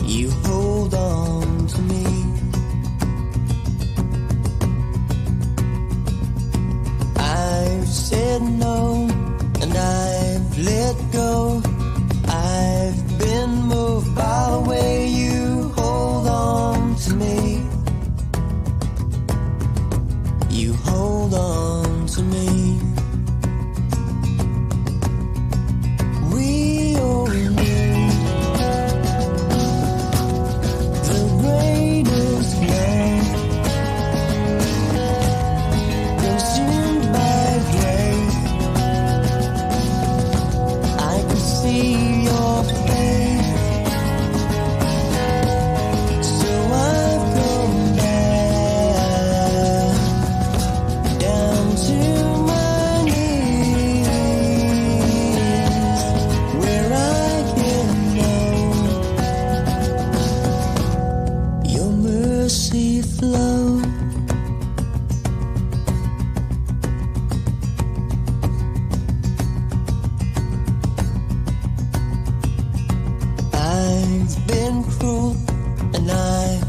You hold on to me. I've said no and I've let go. I've been moved by the way you hold on to me. You hold on to me. We all knew the greatest love consumed by grace. I could see your face, so I've come back down to my knees, where I can know your mercy flow. I've been cruel and I've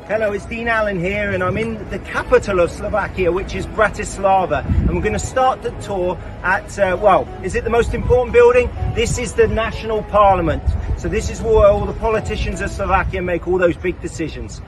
Hello, it's Dean Allen here, and I'm in the capital of Slovakia, which is Bratislava. And we're going to start the tour at, well, is it the most important building? This is the National Parliament. So this is where all the politicians of Slovakia make all those big decisions.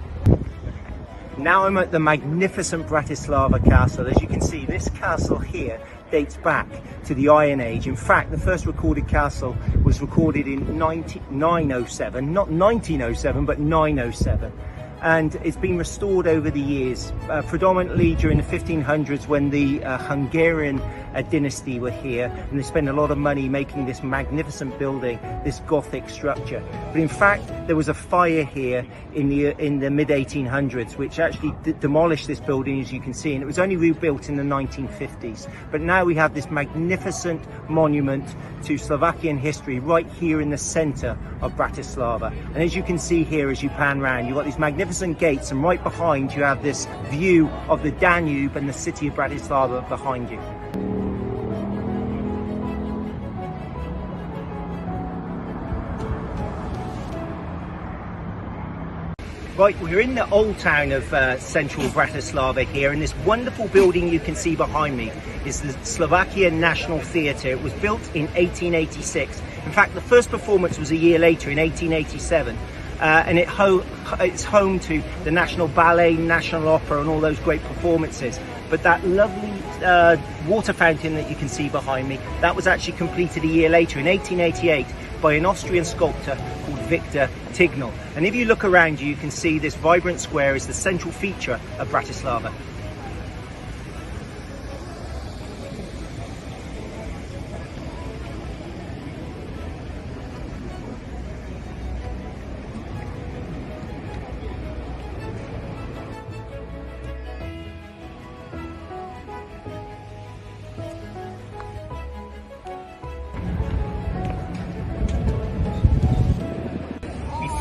Now I'm at the magnificent Bratislava castle. As you can see, this castle here dates back to the Iron Age. In fact, the first recorded castle was recorded in 907, not 1907, but 907. And it's been restored over the years, predominantly during the 1500s when the Hungarian dynasty were here, and they spent a lot of money making this magnificent building, this Gothic structure. But in fact, there was a fire here in the mid-1800s, which actually demolished this building, as you can see, and it was only rebuilt in the 1950s. But now we have this magnificent monument to Slovakian history right here in the center of Bratislava. And as you can see here, as you pan round, you've got these magnificent gates, and right behind you have this view of the Danube and the city of Bratislava behind you. Right, we're in the old town of central Bratislava here, and this wonderful building you can see behind me is the Slovakian National Theatre. It was built in 1886. In fact, the first performance was a year later in 1887. And it's home to the National Ballet, National Opera, and all those great performances. But that lovely water fountain that you can see behind me, that was actually completed a year later in 1888 by an Austrian sculptor called Victor Tignal. And if you look around you, you can see this vibrant square is the central feature of Bratislava.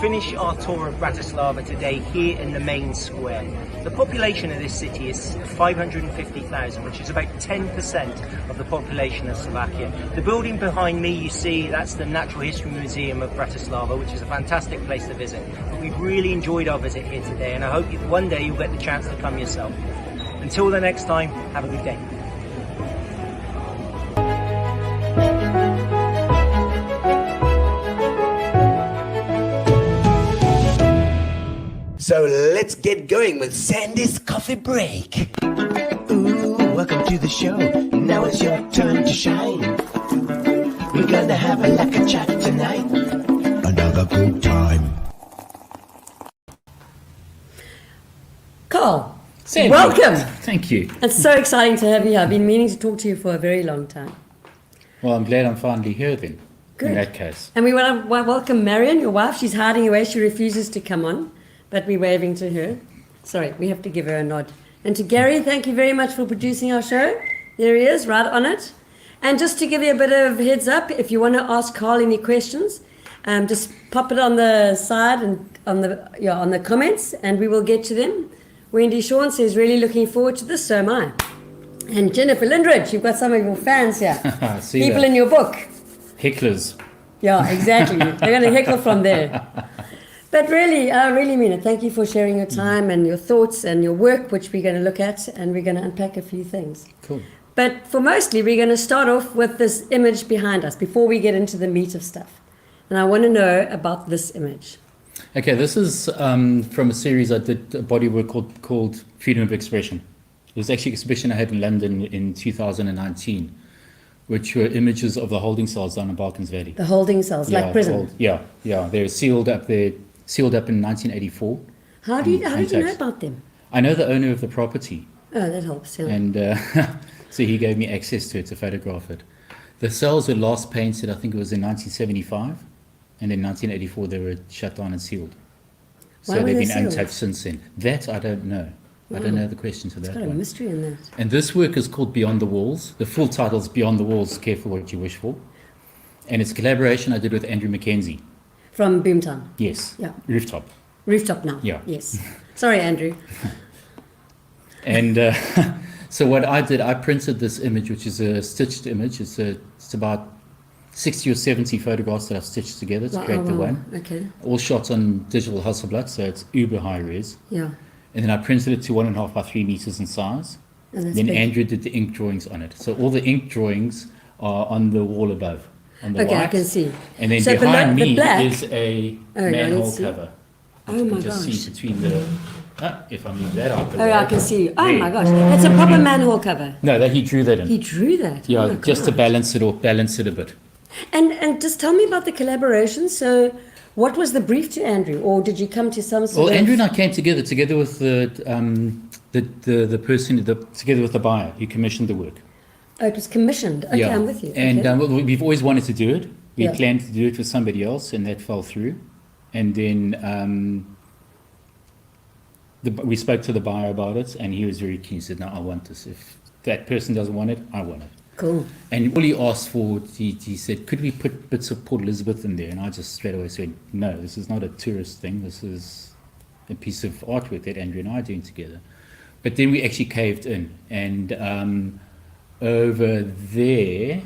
Finish our tour of Bratislava today here in the main square. The population of this city is 550,000, which is about 10% of the population of Slovakia. The building behind me, you see, that's the Natural History Museum of Bratislava, which is a fantastic place to visit. But we've really enjoyed our visit here today, and I hope one day you'll get the chance to come yourself. Until the next time, have a good day. So let's get going with Sandy's coffee break. Ooh, welcome to the show. Now it's your turn to shine. We're gonna have a lekker chat tonight. Another good time. Carl, Sandy, welcome. Thank you. It's so exciting to have you here. I've been meaning to talk to you for a very long time. Well, I'm glad I'm finally here then, Good. in that case. And we want to welcome Marion, your wife. She's hiding away. She refuses to come on, but we're waving to her. Sorry, we have to give her a nod. And to Gary, thank you very much for producing our show. There he is, right on it. And just to give you a bit of heads up, if you want to ask Carl any questions, just pop it on the side and on the comments, and we will get to them. Wendy Sean says, really looking forward to this, so am I. And Jennifer Lindridge, you've got some of your fans here. See People that. in your book. Hecklers. Yeah, exactly. They're going to heckle from there. But really, I really mean it. Thank you for sharing your time and your thoughts and your work, which we're going to look at, and we're going to unpack a few things. Cool. But for mostly, we're going to start off with this image behind us before we get into the meat of stuff. And I want to know about this image. Okay, this is from a series I did, a body work called Freedom of Expression. It was actually an exhibition I had in London in 2019, which were images of the holding cells down in Balkans Valley. The holding cells, like prison. Yeah. They're sealed up in 1984. How did you know about them? I know the owner of the property. Oh, that helps. Yeah. And so he gave me access to it to photograph it. The cells were last painted, I think it was in 1975. And in 1984, they were shut down and sealed. So Why were they've they been sealed? untouched since then. That I don't know. I don't know the question to that It's got a one. mystery in that. And this work is called Beyond the Walls. The full title is Beyond the Walls, Careful What You Wish For. And it's a collaboration I did with Andrew Mackenzie. From Boomtown. Yes. Yeah. Rooftop. Rooftop now. Yeah. Yes. Sorry, Andrew. And so what I did, I printed this image, which is a stitched image. It's about 60 or 70 photographs that I've stitched together to create the one. Okay. All shot on digital Hasselblad, so it's uber high res. Yeah. And then I printed it to 1.5 by 3 meters in size. And that's Then big. Andrew did the ink drawings on it. So all the ink drawings are on the wall above, on the Okay, I white. can see. And then So behind below- the me black- is a Oh, yeah, manhole let's see. cover. Oh You my can just gosh. see between the... if I move that up. Oh, I can see. Oh There. my gosh. That's a proper manhole cover. No, that he drew that in. He drew that. Yeah, Oh my just to gosh. balance it a bit. And just tell me about the collaboration. So, what was the brief to Andrew, or did you come to some sort Well, of? Andrew and I came together with the person, together with the buyer. He commissioned the work. Oh, it was commissioned. Okay, I'm with you. And Okay. well, we've always wanted to do it. We Yeah. planned to do it with somebody else, and that fell through. And then we spoke to the buyer about it, and he was very keen. He said, "No, I want this. If that person doesn't want it, I want it." Cool. And all he asked for, he said, "Could we put bits of Port Elizabeth in there?" And I just straight away said, "No, this is not a tourist thing. This is a piece of artwork that Andrew and I are doing together." But then we actually caved in, and over there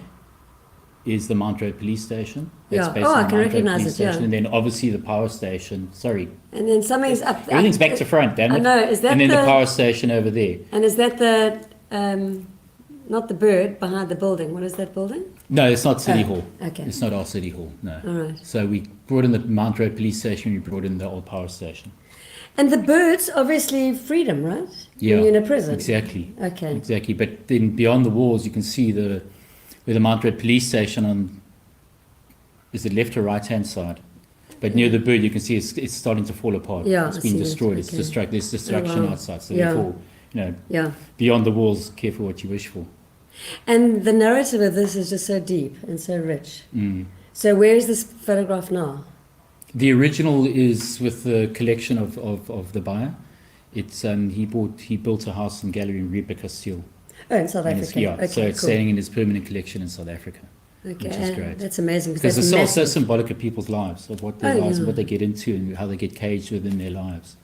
is the Mount Road Police Station. Yeah. based Oh, on I the can Mount Road recognise Police it, yeah. Station. And then obviously the power station. Sorry, And then something's up. everything's back to front, damn it. I know. Is that and then the the- power station over there. And is that the not the bird behind the building? What is that building? No, it's not City Oh, Hall. okay. It's not our City Hall, no. All right. So we brought in the Mount Road Police Station, we brought in the old power station. And the birds, obviously, freedom, right? Yeah, When you're in a prison. exactly. Okay. Exactly. But then beyond the walls, you can see where the Mount Road Police Station is it left or right-hand side? But near the bird, you can see it's starting to fall apart. Yeah, It's I been see that. destroyed. It's Okay. There's destruction wow. outside. So Yeah. therefore, Yeah. beyond the walls, careful what you wish for. And the narrative of this is just so deep and so rich. So where is this photograph now? The original is with the collection of the buyer. It's he built a house and gallery in Rijeka Kasteel. Oh, in South And it's- Africa. yeah, Okay, so it's cool. staying in his permanent collection in South Africa. Okay, which is great. That's amazing. Because that's it's also massive. symbolic of people's lives, of what their Oh, lives, yeah. what they get into, and how they get caged within their lives.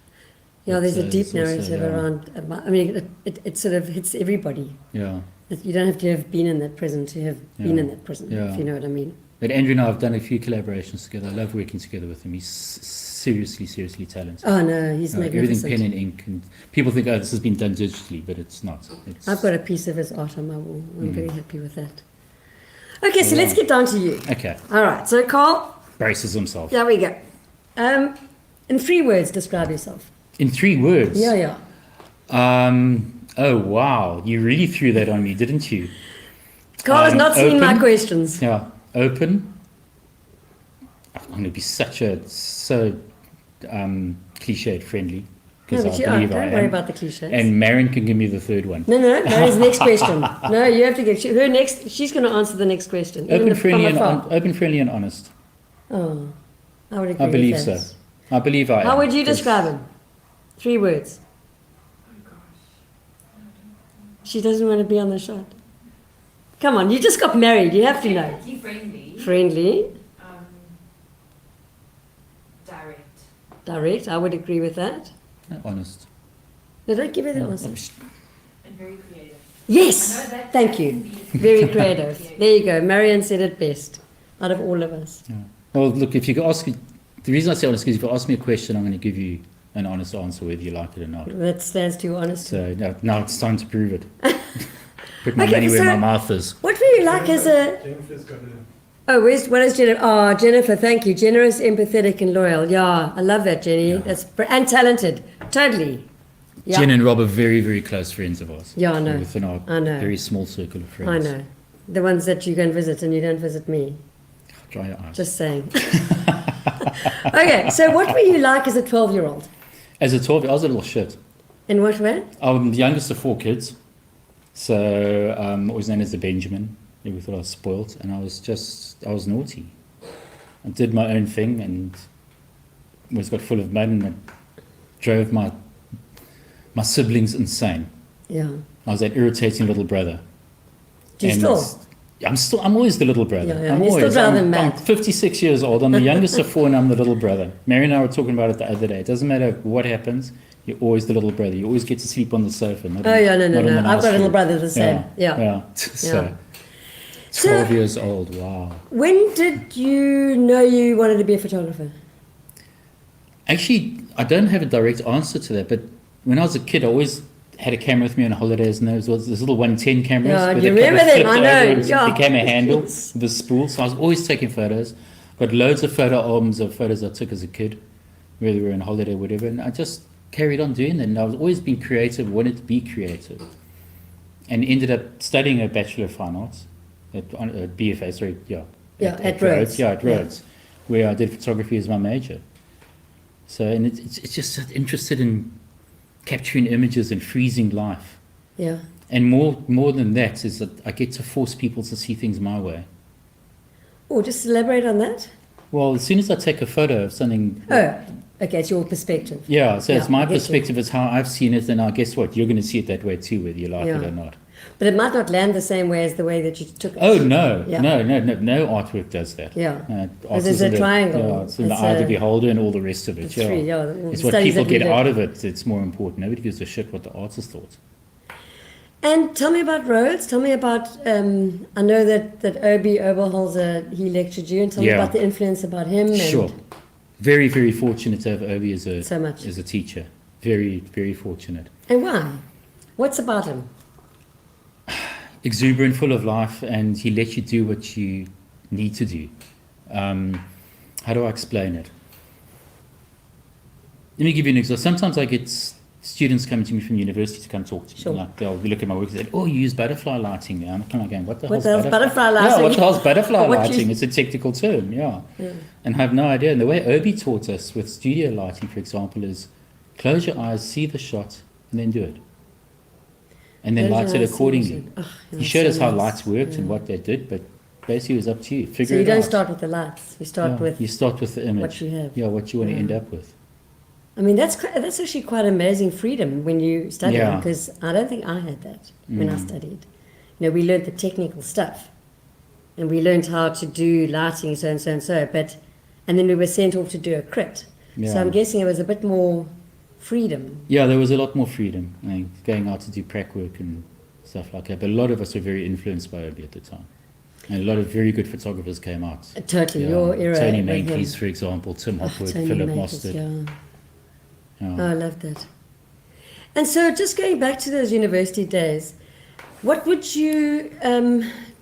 Yeah, there's a It's deep also, narrative yeah. around. I mean, it sort of hits everybody. Yeah. You don't have to have been in that prison to have been Yeah. in that prison, Yeah. if you know what I mean. But Andrew and I have done a few collaborations together. I love working together with him. He's seriously talented. Oh no, he's Everything magnificent. pen and ink, and people think, oh, this has been done digitally, but it's not. It's, I've got a piece of his art on my wall. I'm Mm. very happy with that. Okay, so let's get down to you. Okay, All right, so Carl, braces himself. there we go. In 3 words, describe yourself. In 3 words. Yeah. Oh wow, you really threw that on me, didn't you? Carl has not seen my open. questions. Yeah, open. I'm going to be so cliched friendly because No, I but believe I don't am. worry about the cliches. And Marion can give me the third one. No, that is the next question. No, you have to get her next. She's going to answer the next question. even Open, if from friendly, and afar. open, friendly, and honest. Oh, I would agree. I believe with so. that. I believe I am. How would you 'cause describe him? 3 words. She doesn't want to be on the shot. Come on, you just got married. You have to know. Friendly. Friendly. direct. I would agree with that. Honest. Did I give you the answer? And very creative. Yes, thank you. Very creative. There you go. Marion said it best out of all of us. Yeah. Well, look, if you could ask, the reason I say honest is if you ask me a question, I'm going to give you an honest answer whether you like it or not. That stands to your honesty. So now it's time to prove it. Put my Okay, money where so my mouth is. What were you like as a... Jennifer's got a... Oh, what is Jennifer? Oh, Jennifer, thank you. Generous, empathetic, and loyal. Yeah, I love that, Jenny. And talented. Totally. Yeah. Jen and Rob are very, very close friends of ours. Yeah, I know. Within our I know. very small circle of friends. I know. The ones that you go and visit and you don't visit me. Dry your eyes. Just saying. Okay, so what were you like as a 12-year-old? As a 12, I was a little shit. In what way? I'm the youngest of 4 kids. So always known as the Benjamin. We thought I was spoilt, and I was naughty. I did my own thing and was got full of mud, and it drove my siblings insane. Yeah. I was that irritating little brother. Do you And still? I'm always the little brother. Yeah, you're still brother than I'm Matt. 56 years old. I'm the youngest of 4 and I'm the little brother. Mary and I were talking about it the other day. It doesn't matter what happens, you're always the little brother. You always get to sleep on the sofa. Oh, yeah, no. not in the I've got a nice little room. brother the same. Yeah. Yeah. So, 12 years old, wow. When did you know you wanted to be a photographer? Actually, I don't have a direct answer to that, but when I was a kid, I always had a camera with me on holidays, and there was those little 110 cameras. Yeah, where you they remember kind of them, I flipped know, over and yeah. It became a handle Yes. with a spool, so I was always taking photos. Got loads of photo albums of photos I took as a kid, whether we were on holiday or whatever, and I just carried on doing that, and I've always been creative, wanted to be creative, and ended up studying a Bachelor of Fine Arts at BFA, sorry, At Rhodes. Yeah, at Rhodes, where I did photography as my major. So, and it's just interested in capturing images and freezing life. Yeah. And more than that is that I get to force people to see things my way. Oh, just elaborate on that. Well, as soon as I take a photo of something... Oh, okay, it's your perspective. Yeah, so it's Yeah, my I get you. perspective, it's how I've seen it, and I guess what? You're going to see it that way too, whether you like Yeah. it or not. But it might not land the same way as the way that you took it. Oh, no, Yeah. no artwork does that. Yeah. Art There's is a in the- triangle. Yeah, it's in the It's eye of the a- beholder and all the rest of it. It's true, yeah. It's what Studies people that we get did. out of it, it's more important. Nobody gives a shit what the artist thought. And tell me about Rhodes. Tell me about, I know that Obi Oberholzer, he lectured you, and tell me Yeah. about the influence about him. And Sure. Very, very fortunate to have Obi as So much. a teacher. Very, very fortunate. And why? What's about him? Exuberant, full of life, and he lets you do what you need to do. How do I explain it? Let me give you an example. Sometimes I get students coming to me from university to come talk to me. Sure. Like they'll look at my work and say, "Oh, you use butterfly lighting now." I'm kind of going, "What the What hell's the hell's butterfly Yeah, lighting? what the hell's butterfly What you- lighting? It's a technical term, yeah. And I have no idea. And the way Obi taught us with studio lighting, for example, is close your eyes, see the shot, and then do it. And then Close light your it eyes, see accordingly. the shot. Oh, He showed us how nice. lights worked and what they did, but basically it was up to you. Figure So you it don't out. start with the lights. You start Yeah, with. you start with the image. what you have. Yeah, what you want to end up with. I mean, that's actually quite amazing freedom when you study, Yeah. because I don't think I had that when I studied. You know, we learned the technical stuff, and we learned how to do lighting, so and so and so. And then we were sent off to do a crit. So Yeah. I'm guessing it was a bit more freedom. Yeah, there was a lot more freedom, going out to do prac work and stuff like that. But a lot of us were very influenced by Obi at the time. And a lot of very good photographers came out. Totally, Yeah, your era. Tony with him. Mankeys, for example, Tim Hopwood, Tony Philip Makers, Mostert. yeah. Yeah. Oh, I love that. And so, just going back to those university days, what would you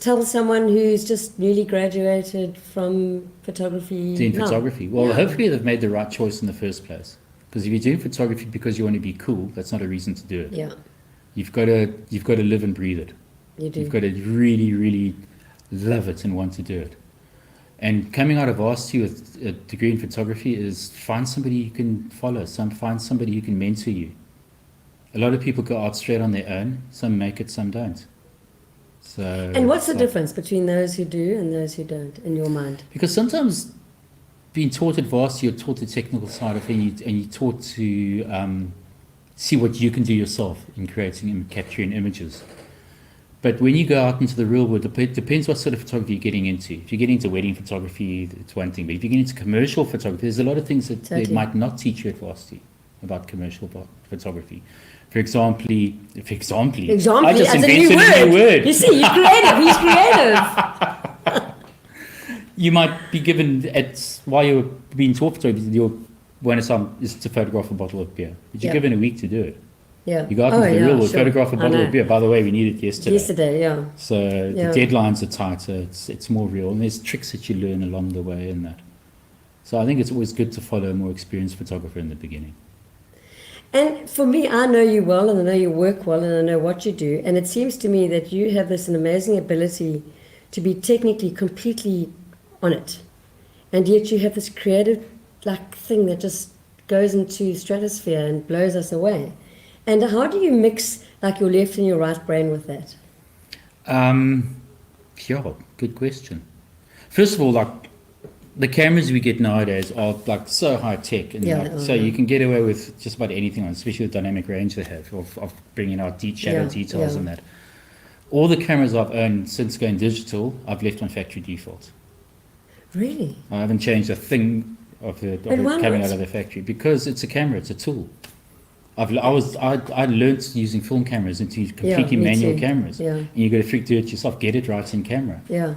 tell someone who's just newly graduated from photography? Doing now? photography. Well, Yeah. hopefully they've made the right choice in the first place. Because if you're doing photography because you want to be cool, that's not a reason to do it. Yeah, You've got to live and breathe it. you do. You've got to really, really love it and want to do it. And coming out of varsity with a degree in photography is find somebody you can follow, find somebody who can mentor you. A lot of people go out straight on their own. Some make it, some don't. So. And what's the it's like- difference between those who do and those who don't, in your mind? Because sometimes being taught at varsity, you're taught the technical side of it, and you're taught to see what you can do yourself in creating and capturing images. But when you go out into the real world, it depends what sort of photography you're getting into. If you get into wedding photography, it's one thing. But if you get into commercial photography, there's a lot of things that they might not teach you at varsity about commercial photography. For example, I just invented a new word. You see, you're creative. He's creative. You might be given, while you're being taught photography, your one assignment is to photograph a bottle of beer. But you're given a week to do it. Yeah. You go out into the real world, photograph a bottle of beer. By the way, we needed it yesterday. Yesterday, yeah. So the deadlines are tighter. It's more real, and there's tricks that you learn along the way in that. So I think it's always good to follow a more experienced photographer in the beginning. And for me, I know you well, and I know you work well, and I know what you do. And it seems to me that you have an amazing ability to be technically completely on it, and yet you have this creative thing that just goes into stratosphere and blows us away. And how do you mix your left and your right brain with that? Yeah, good question. First of all, the cameras we get nowadays are so high tech, and you can get away with just about anything, especially the dynamic range they have of bringing out deep shadow details and that. All the cameras I've owned since going digital, I've left on factory default. Really? I haven't changed a thing of it coming out of the factory because it's a camera, it's a tool. I learnt using film cameras into completely manual cameras. Yeah. And you got to do it yourself, get it right in camera. Yeah.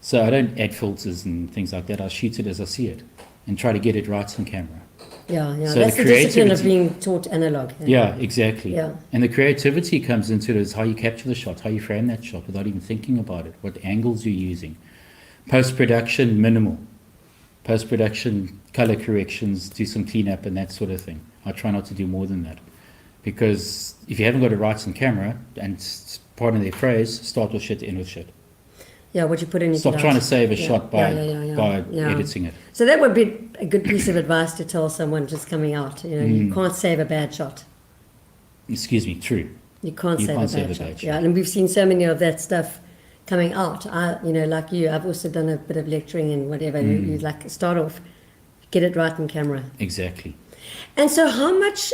So I don't add filters and things like that. I shoot it as I see it and try to get it right in camera. Yeah, yeah. So that's the discipline of being taught analog. Yeah, exactly. Yeah. And the creativity comes into it is how you capture the shot, how you frame that shot without even thinking about it, what angles you're using. Post-production, minimal. Post-production, color corrections, do some cleanup and that sort of thing. I try not to do more than that. Because if you haven't got it right in camera, and pardon their phrase, start with shit, end with shit. Yeah, what you put in. Stop trying to save a shot by editing it. So that would be a good piece of advice to tell someone just coming out. You can't save a bad shot. Excuse me, true. You can't save a bad shot. Yeah, and we've seen so many of that stuff coming out. Like you, I've also done a bit of lecturing and whatever. You start off, get it right in camera. Exactly. And so how much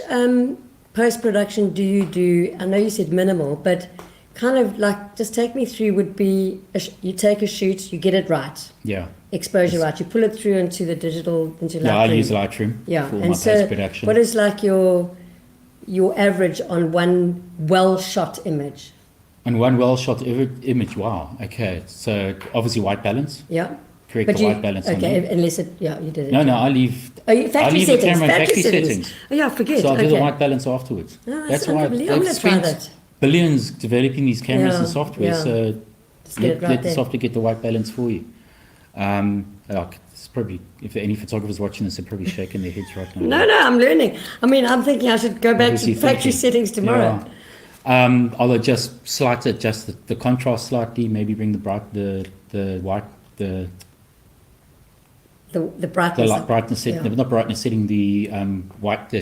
post-production do you do? I know you said minimal, but kind of just take me through would be, you take a shoot, you get it right. Yeah. Exposure right. You pull it through into the digital, into Lightroom. Yeah, I use Lightroom for my post-production. What is your average on one well-shot image? On one well-shot image, wow. Okay, so obviously white balance. Yeah. Correct the white balance on there. Unless you did it. No, I leave. Factory the camera in factory settings. Oh yeah, forget. So I'll do the white balance afterwards. No, that's why I've spent billions developing these cameras and software. Yeah. So let the software get the white balance for you. It's probably, if any photographers watching this, they're probably shaking their heads right now. No, I'm learning. I mean, I'm thinking I should go back to factory settings tomorrow. Yeah. I'll adjust the contrast slightly. Maybe bring the brightness. The brightness setting, not brightness setting, the white.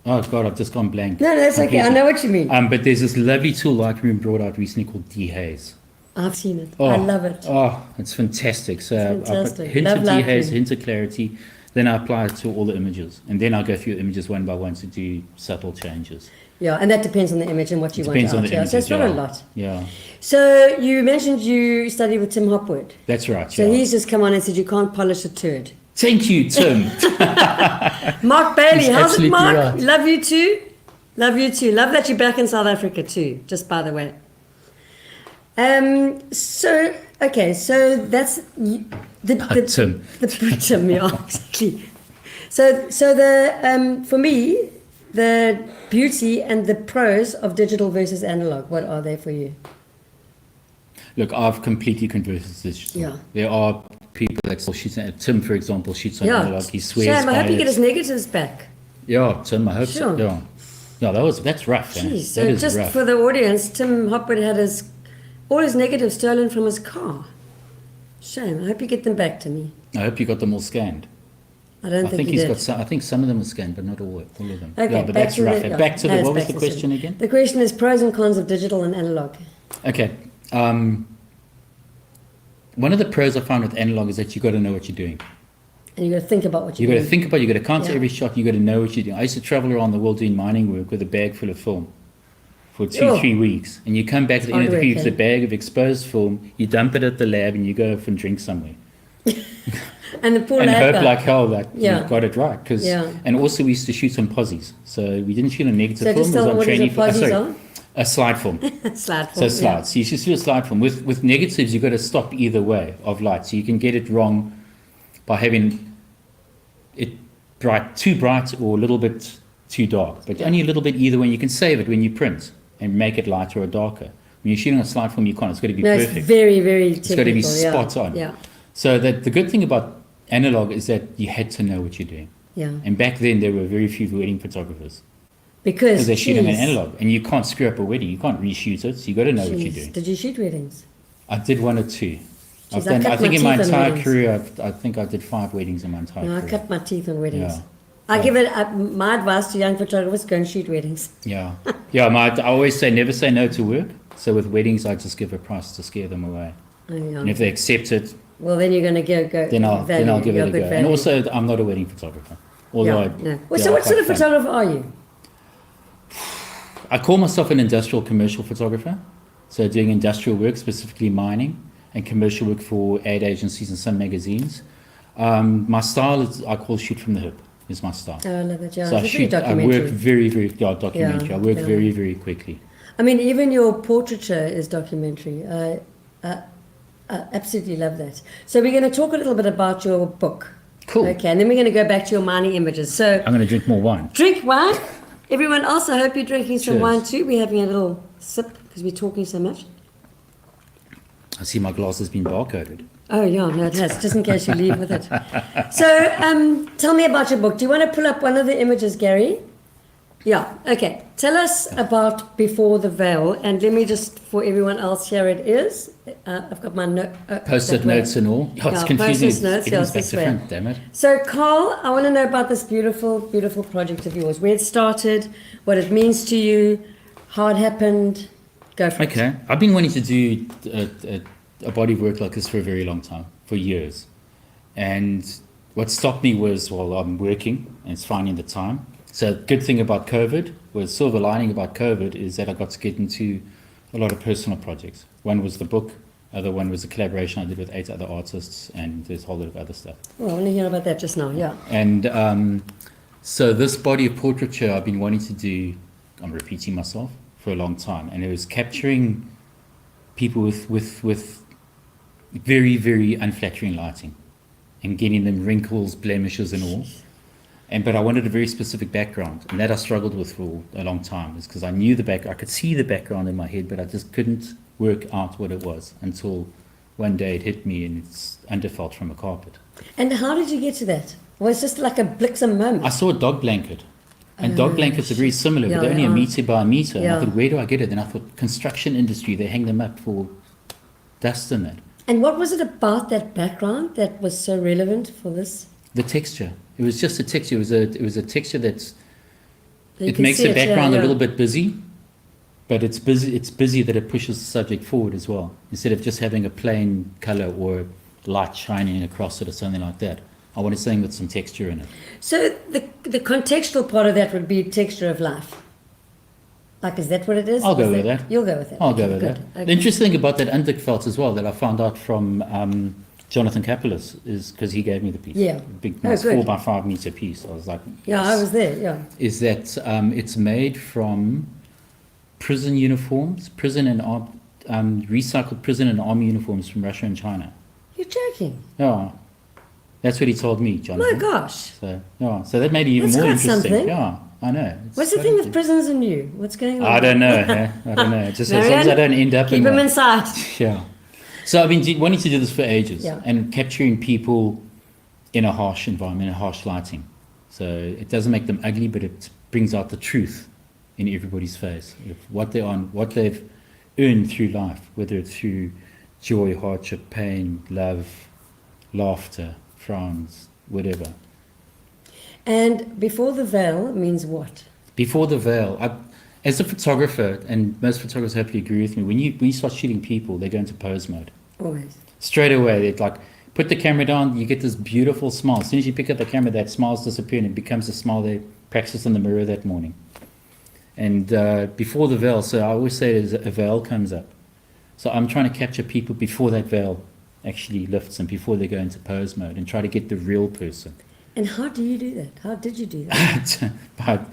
Oh God, I've just gone blank. No, that's okay. I know what you mean. But there's this lovely tool Lightroom brought out recently called dehaze. I've seen it. I love it. Oh, it's fantastic. So I put hint of dehaze, hint of clarity, then I apply it to all the images, and then I go through images one by one to do subtle changes. Yeah, and that depends on the image and what you want to Depends on the image. So it's not a lot. Yeah. So you mentioned you studied with Tim Hopwood. That's right. So he's just come on and said you can't polish a turd. Thank you, Tim. Mark Bailey, how's it, Mark? Right. Love you too. Love you too. Love that you're back in South Africa too, just by the way. So that's Tim. Tim, yeah, exactly. So for me, the beauty and the pros of digital versus analog, what are they for you? Look, I've completely converted to digital. Yeah. There are people that still shoot. Tim, for example, shoots on analog. He swears Shame, I hope you get his negatives back. Yeah, Tim, I hope so. Yeah. No, that's rough. Jeez, so just rough. For the audience, Tim Hopwood had all his negatives stolen from his car. Shame. I hope you get them back to me. I hope you got them all scanned. I think he's got some. I think some of them are scanned, but not all of them. Okay, yeah, but that's rough. Back to what was the question again? The question is pros and cons of digital and analog. Okay. One of the pros I found with analog is that you got to know what you're doing. And you got to think about what you're doing. You got to think about. You got to counter every shot. You got to know what you're doing. I used to travel around the world doing mining work with a bag full of film for 3 weeks, and you come back at the end of the 3 weeks with a bag of exposed film, you dump it at the lab, and you go off and drink somewhere. And the poor And lad hope guy. like hell that Yeah. you got it right. And also we used to shoot on posies. So we didn't shoot on negative So film, just it was tell on what is training a film. posies on? A slide film. Slide So film, slides. So you should shoot a slide film. With negatives, you've got to stop either way of light. So you can get it wrong by having it too bright or a little bit too dark. But only a little bit either way. You can save it when you print and make it lighter or darker. When you're shooting on a slide film, you can't. It's got to be No, perfect. it's very, very technical. It's got to be spot on. Yeah, So that the good thing about analog is that you had to know what you're doing. yeah. And back then, there were very few wedding photographers Because they're shooting on geez, analog, and you can't screw up a wedding. You can't reshoot it. So you got to know what you're geez. doing. Did you shoot weddings? I did one or two. Jeez, I cut think my in my teeth on entire weddings. career, I think I did 5 weddings in my entire No, I career. cut my teeth on weddings. Yeah. I give it my advice to young photographers: go and shoot weddings. Yeah, yeah. I always say never say no to work. So with weddings, I just give a price to scare them away. Oh, yeah. And if they accept it, Well, then you're going to go. then I'll give You're it a good go. And value. also, I'm not a wedding photographer. Although yeah, no. Well, they so are what sort quite of fun. photographer are you? I call myself an industrial commercial photographer. So doing industrial work, specifically mining, and commercial work for ad agencies and some magazines. My style is I call shoot from the hip. Is my style. Oh, I love it. Yeah, So it's very I documentary. work very, very documentary. Yeah, I work yeah. very, very quickly. I mean, even your portraiture is documentary. I absolutely love that. So we're going to talk a little bit about your book. Cool. Okay, and then we're going to go back to your mining images. So I'm going to drink more wine. drink wine. Everyone else, I hope you're drinking some Cheers. wine too. We're having a little sip because we're talking so much. I see my glass has been barcoded. Oh, yeah, no, it has, just in case you leave with it. So tell me about your book. Do you want to pull up one of the images, Gary? Yeah, okay. Tell us about Before the Veil, and let me just, for everyone else, here it is. I've got my note. Post-it notes and all. Oh, it's Yeah, confusing. post-it notes, It yeah, is it's back this to way. front, damn it. So, Carl, I want to know about this beautiful, beautiful project of yours. Where it started, what it means to you, how it happened. Go for it. Okay. I've been wanting to do a body of work like this for a very long time, for years. And what stopped me was, well, I'm working and it's finding the time. So good thing about COVID, was silver lining about COVID, is that I got to get into a lot of personal projects. One was the book, other one was a collaboration I did with 8 other artists, and there's a whole lot of other stuff. Well, I want to hear about that just now, yeah. And so this body of portraiture I've been wanting to do, I'm repeating myself, for a long time. And it was capturing people with very, very unflattering lighting and getting them wrinkles, blemishes and all. But I wanted a very specific background, and that I struggled with for a long time, is because I knew the background, I could see the background in my head, but I just couldn't work out what it was until one day it hit me and it's underfelt from a carpet. And how did you get to that? Was it just like a bliksem moment? I saw a dog blanket, and dog blankets are very similar, Yeah, but they're only they a are. meter by a meter. And Yeah. I thought, where do I get it? Then I thought, construction industry, they hang them up for dust and that. And what was it about that background that was so relevant for this? The texture. It was just a texture. It was a texture that's. You It can makes see the it, yeah, background yeah. a little bit busy, but it's busy that it pushes the subject forward as well. Instead of just having a plain color or light shining across it or something like that, I wanted something with some texture in it. So the contextual part of that would be texture of life. Like, is that what it is? I'll go Is with that. You'll go with that. I'll go Okay, with good. that. Okay. The interesting thing about that underfelt as well, that I found out from Jonathan Kapelis, is because he gave me the piece. Yeah. Big, Oh, nice good. 4x5 meter piece. I was like, Yeah, I yes. was there, yeah. Is that it's made from prison uniforms, recycled prison and army uniforms from Russia and China. You're joking. Yeah, that's what he told me, My Jonathan. gosh. So yeah, so that made it even That's more quite interesting. something. Yeah, I know. It's What's the quite thing with interesting. prisons and you? What's going on? I don't know. I don't know. Just as long as I don't end up keep in them one. inside. Yeah. So I've been wanting to do this for ages, Yeah. and capturing people in a harsh environment, in harsh lighting. So it doesn't make them ugly, but it brings out the truth in everybody's face of what they're on, what they've earned through life, whether it's through joy, hardship, pain, love, laughter, frowns, whatever. And Before the Veil means what? Before the veil, as a photographer, and most photographers hopefully agree with me, when you start shooting people, they go into pose mode. Always. Straight away, they'd like, put the camera down, you get this beautiful smile. As soon as you pick up the camera, that smile's disappear, and it becomes a smile they practiced in the mirror that morning. And before the veil, so I always say there's a veil comes up. So I'm trying to capture people before that veil actually lifts and before they go into pose mode and try to get the real person. And how do you do that? How did you do that?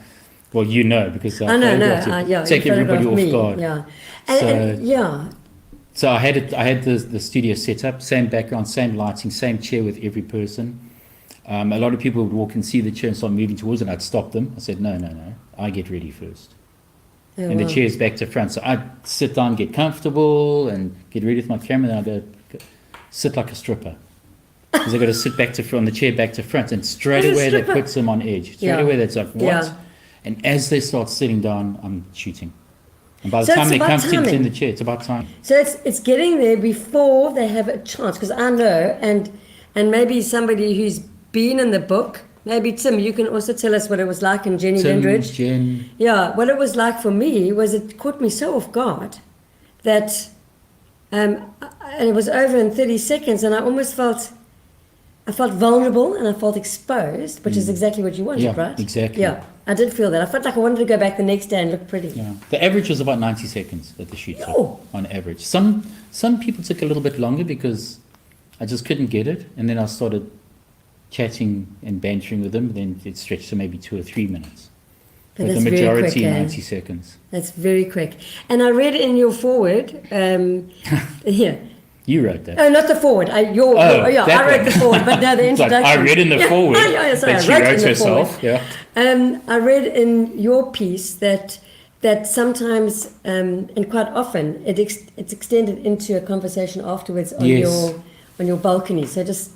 Well, you know, because I know, yeah, take you everybody photographed off me, guard. Yeah, So- yeah, So I had the studio set up, same background, same lighting, same chair with every person. A lot of people would walk and see the chair and start moving towards it, and I'd stop them. I said, no, I get ready first. Oh, And the wow. chair's back to front. So I'd sit down, get comfortable, and get ready with my camera, and I'd go sit like a stripper. Because I've got to sit back to front, the chair back to front, and straight What a away that stripper. puts them on edge. Straight Yeah. away that's like, what? Yeah. And as they start sitting down, I'm shooting. And by the So time it's they about come to timing. in the chair, it's about time. So it's getting there before they have a chance, because I know, and maybe somebody who's been in the book, maybe Tim, you can also tell us what it was like in Jenny Tim, Lindridge. Jen, Yeah, what it was like for me was it caught me so off guard that, and it was over in 30 seconds, and I almost felt vulnerable and I felt exposed, which is exactly what you wanted, Yeah, right? exactly. Yeah, I did feel that. I felt like I wanted to go back the next day and look pretty. yeah. The average was about 90 seconds that the shoot took, Oh. on average. Some people took a little bit longer because I just couldn't get it, and then I started chatting and bantering with them, then it stretched to maybe 2 or 3 minutes. But the that's very majority, quick, eh? 90 seconds. That's very quick. And I read in your forward, here. You wrote that. Oh, not the forward. Oh, Yeah, that I read one. the forward, but no, the It's like, introduction. I read in the Yeah, forward yeah, sorry, that I she wrote in wrote the herself. forward. Yeah. I read in your piece that sometimes and quite often it's extended into a conversation afterwards on Yes. your balcony. So just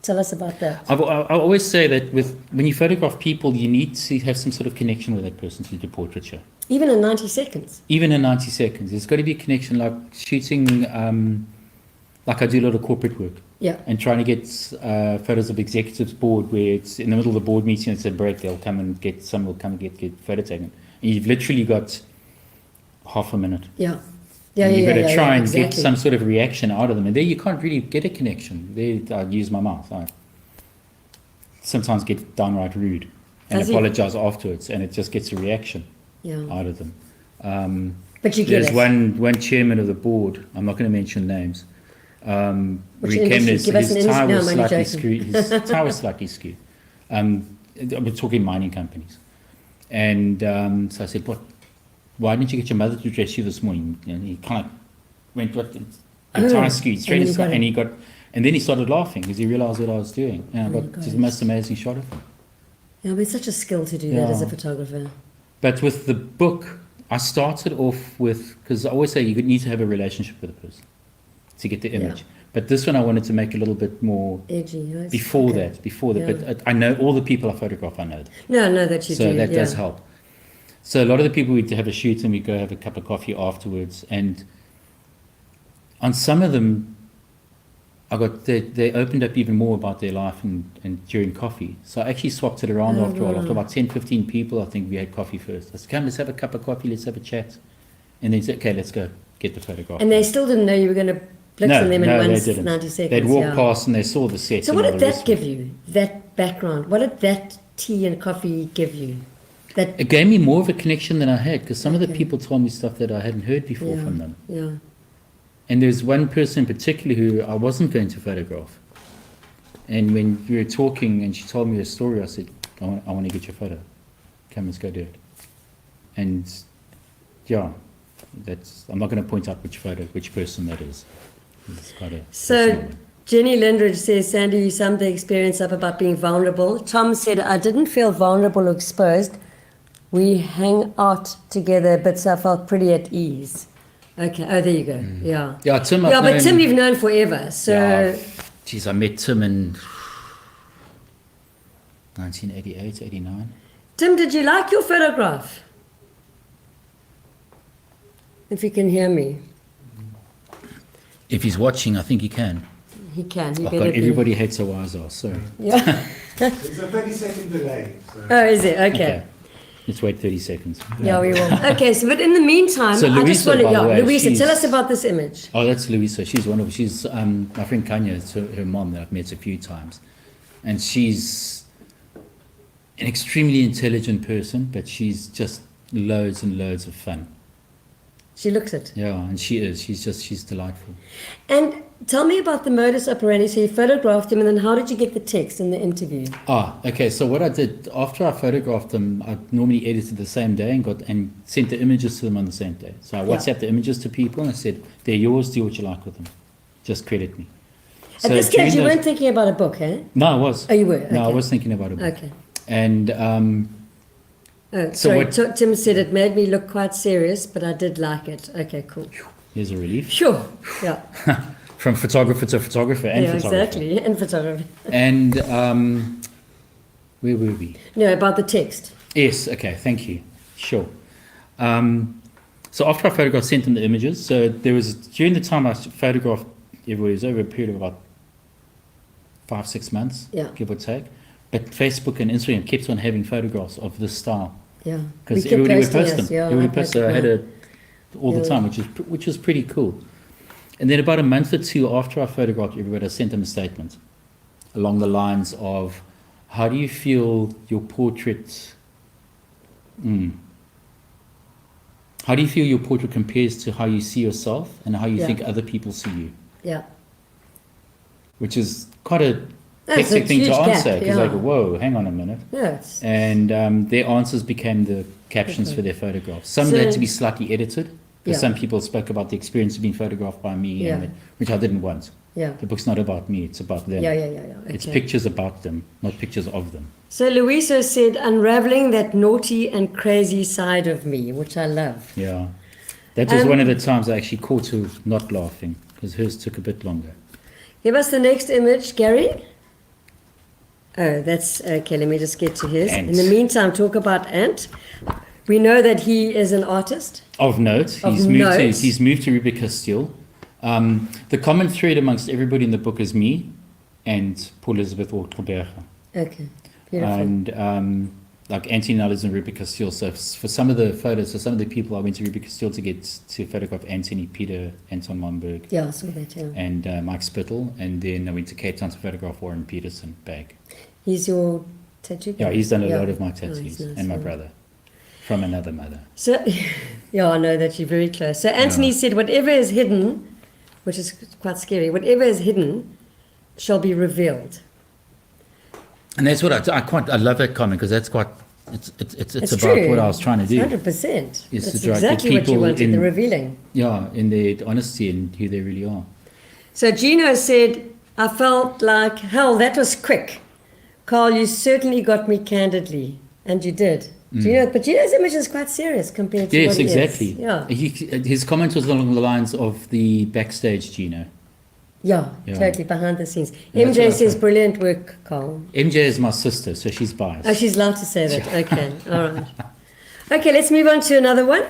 tell us about that. I always say that when you photograph people, you need to have some sort of connection with that person to do portraiture. Even in 90 seconds. Even in 90 seconds, there's got to be a connection, like shooting, like I do a lot of corporate work. Yeah. And trying to get photos of executives board where it's in the middle of the board meeting, it's a break, some will come and get photo taken. And you've literally got half a minute. Yeah. And you've got to try and exactly. get some sort of reaction out of them. And there you can't really get a connection. There I use my mouth. I sometimes get downright rude and Does he? apologize afterwards, and it just gets a reaction Yeah. out of them. But you get There's it. one chairman of the board, I'm not going to mention names, Which he came, industry? his Give us an tie industry. No, was I'm only slightly joking. skewed. His tie was slightly skewed. We're talking mining companies. And so I said, why didn't you get your mother to dress you this morning? And he kind of went, the tie skewed straight and aside, then and then he started laughing because he realized what I was doing. And I Oh, got God. the most amazing shot of him. Yeah, but it's such a skill to do that Yeah. as a photographer. But with the book, I started off with, because I always say you need to have a relationship with a person to get the image. Yeah. But this one I wanted to make a little bit more Edgy. Yes. before Okay. that. Yeah. But I know all the people I photograph, I know them. No, that you So do. that yeah. does help. So a lot of the people we'd have a shoot and we'd go have a cup of coffee afterwards. And on some of them, they opened up even more about their life and during coffee. So I actually swapped it around after a while. After about 10, 15 people, I think we had coffee first. I said, come, let's have a cup of coffee, let's have a chat. And then said, okay, let's go get the photograph. And they still didn't know you were going to blitz on them in they 90 didn't. seconds. They'd walk yeah. past and they saw the set. So and what all did the that rest of give it. you? That background? What did that tea and coffee give you? That It gave me more of a connection than I had, because some of the Okay. people told me stuff that I hadn't heard before yeah, from them. yeah. And there's one person in particular who I wasn't going to photograph. And when we were talking and she told me her story, I said, I want to get your photo. Come, let's go do it. And yeah, I'm not going to point out which person that is. It's quite a So personal one. Jenny Lindridge says, Sandy, you summed the experience up about being vulnerable. Tom said, I didn't feel vulnerable or exposed. We hang out together a bit, so I felt pretty at ease. Okay, oh, there you go. Yeah. Yeah, Tim, Yeah, I've but known- Tim you've known forever, so... Yeah, geez, I met Tim in 1988, 89. Tim, did you like your photograph? If you can hear me. If he's watching, I think he can. He can, he Oh better God, be. everybody hates a wise ass, sorry. Yeah. It's a 30-second delay. So. Oh, is it? Okay. Let's wait 30 seconds. Yeah, we will. Okay, so but in the meantime, So I just Louisa, want to, by the way, Louisa, tell she's- us about this image. Oh, that's Louisa. She's my friend Kanya, it's her mom that I've met a few times. And she's an extremely intelligent person, but she's just loads and loads of fun. She looks it. Yeah, and she is. She's delightful. And tell me about the modus operandi. So you photographed him, and then how did you get the text in the interview? Okay. So what I did after I photographed them, I normally edited the same day and sent the images to them on the same day. So I WhatsApped the images to people and I said, "They're yours. Do what you like with them. Just credit me." At this stage, you weren't thinking about a book, eh? No, I was. Oh, you were? Okay. No, I was thinking about a book. Okay. And Sorry, Tim said it made me look quite serious, but I did like it. Okay, cool. here's a relief. Sure. Yeah. From photographer to photographer and photographer. Exactly. And photography. And where were we? No, about the text. Yes, okay, thank you. Sure. So after I photographed, sent them the images. So there was, during the time I photographed everybody, it was over a period of about 5-6 months, give or take. But Facebook and Instagram kept on having photographs of this style. Yeah. Because everybody would post them. Yeah, everybody posted. So I had all the time, which was pretty cool. And then about a month or two after I photographed everybody, I sent them a statement along the lines of, how do you feel your portrait... How do you feel your portrait compares to how you see yourself and how you think other people see you? Yeah. Which is quite a hectic thing to answer, because like, whoa, hang on a minute. Yes. And their answers became the captions for their photographs. Some had to be slightly edited, because some people spoke about the experience of being photographed by me, which I didn't want. Yeah. The book's not about me, it's about them. Okay. It's pictures about them, not pictures of them. So Louisa said, unraveling that naughty and crazy side of me, which I love. Yeah. That was one of the times I actually caught her not laughing, because hers took a bit longer. Give us the next image, Gary. Oh, that's okay. Let me just get to his. Ant. In the meantime, talk about Ant. We know that he is an artist. Of note. He's moved to Ruby Castile. The common thread amongst everybody in the book is me and Paul Elizabeth Ortelberger. Okay, beautiful. And like Anthony lives in Ruby Castile. So for some of the photos, for some of the people, I went to Ruby Castile to get to photograph Anthony, Peter, Anton Momberg. Yeah, I saw that, and Mike Spittle. And then I went to Cape Town to photograph Warren Peterson, Bag. He's your tattoo guy? Yeah, he's done a lot of my tattoos, nice, and my brother. From another mother. So, yeah, I know that you're very close. So Anthony said, whatever is hidden, which is quite scary, whatever is hidden shall be revealed. And that's what I love that comment, because that's quite, it's about true. what I was trying to do. 100%. Is that's to exactly what you wanted, the revealing. Yeah, in their honesty and who they really are. So Gino said, I felt like, hell, that was quick. Karl, you certainly got me candidly. And you did. But Gino's image is quite serious compared to what he exactly. is. Yeah. His comment was along the lines of the backstage Gino. Yeah, totally, behind the scenes. MJ says, brilliant work, Karl. MJ is my sister, so she's biased. Oh, she's allowed to say that. Okay, all right. Okay, let's move on to another one.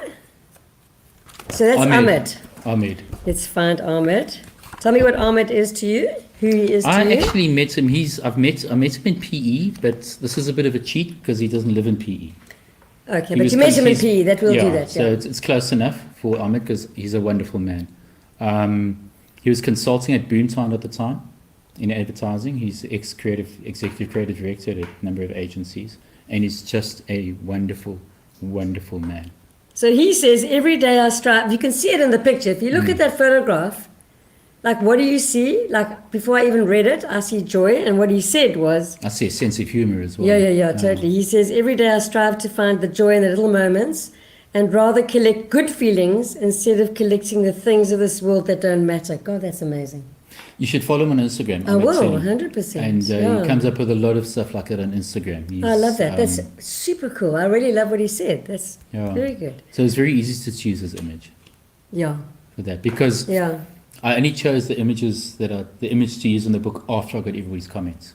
So that's Ahmed. Let's find Ahmed. Tell me what Ahmed is to you, who he is to you. I actually met him. I met him in PE, but this is a bit of a cheat because he doesn't live in PE. Okay, but you met him in PE. That will do that. So it's close enough for Ahmed because he's a wonderful man. He was consulting at Boomtown at the time in advertising. He's executive creative director at a number of agencies, and he's just a wonderful, wonderful man. So he says, every day I strive. You can see it in the picture. If you look at that photograph, like, what do you see? Like, before I even read it, I see joy. And what he said was... I see a sense of humor as well. Yeah, totally. He says, every day I strive to find the joy in the little moments and rather collect good feelings instead of collecting the things of this world that don't matter. God, that's amazing. You should follow him on Instagram. I will, 100%. And he comes up with a lot of stuff like that on Instagram. I love that. That's super cool. I really love what he said. That's very good. So it's very easy to choose his image. Yeah. For that. Because... Yeah. I only chose the images that are the image to use in the book after I got everybody's comments.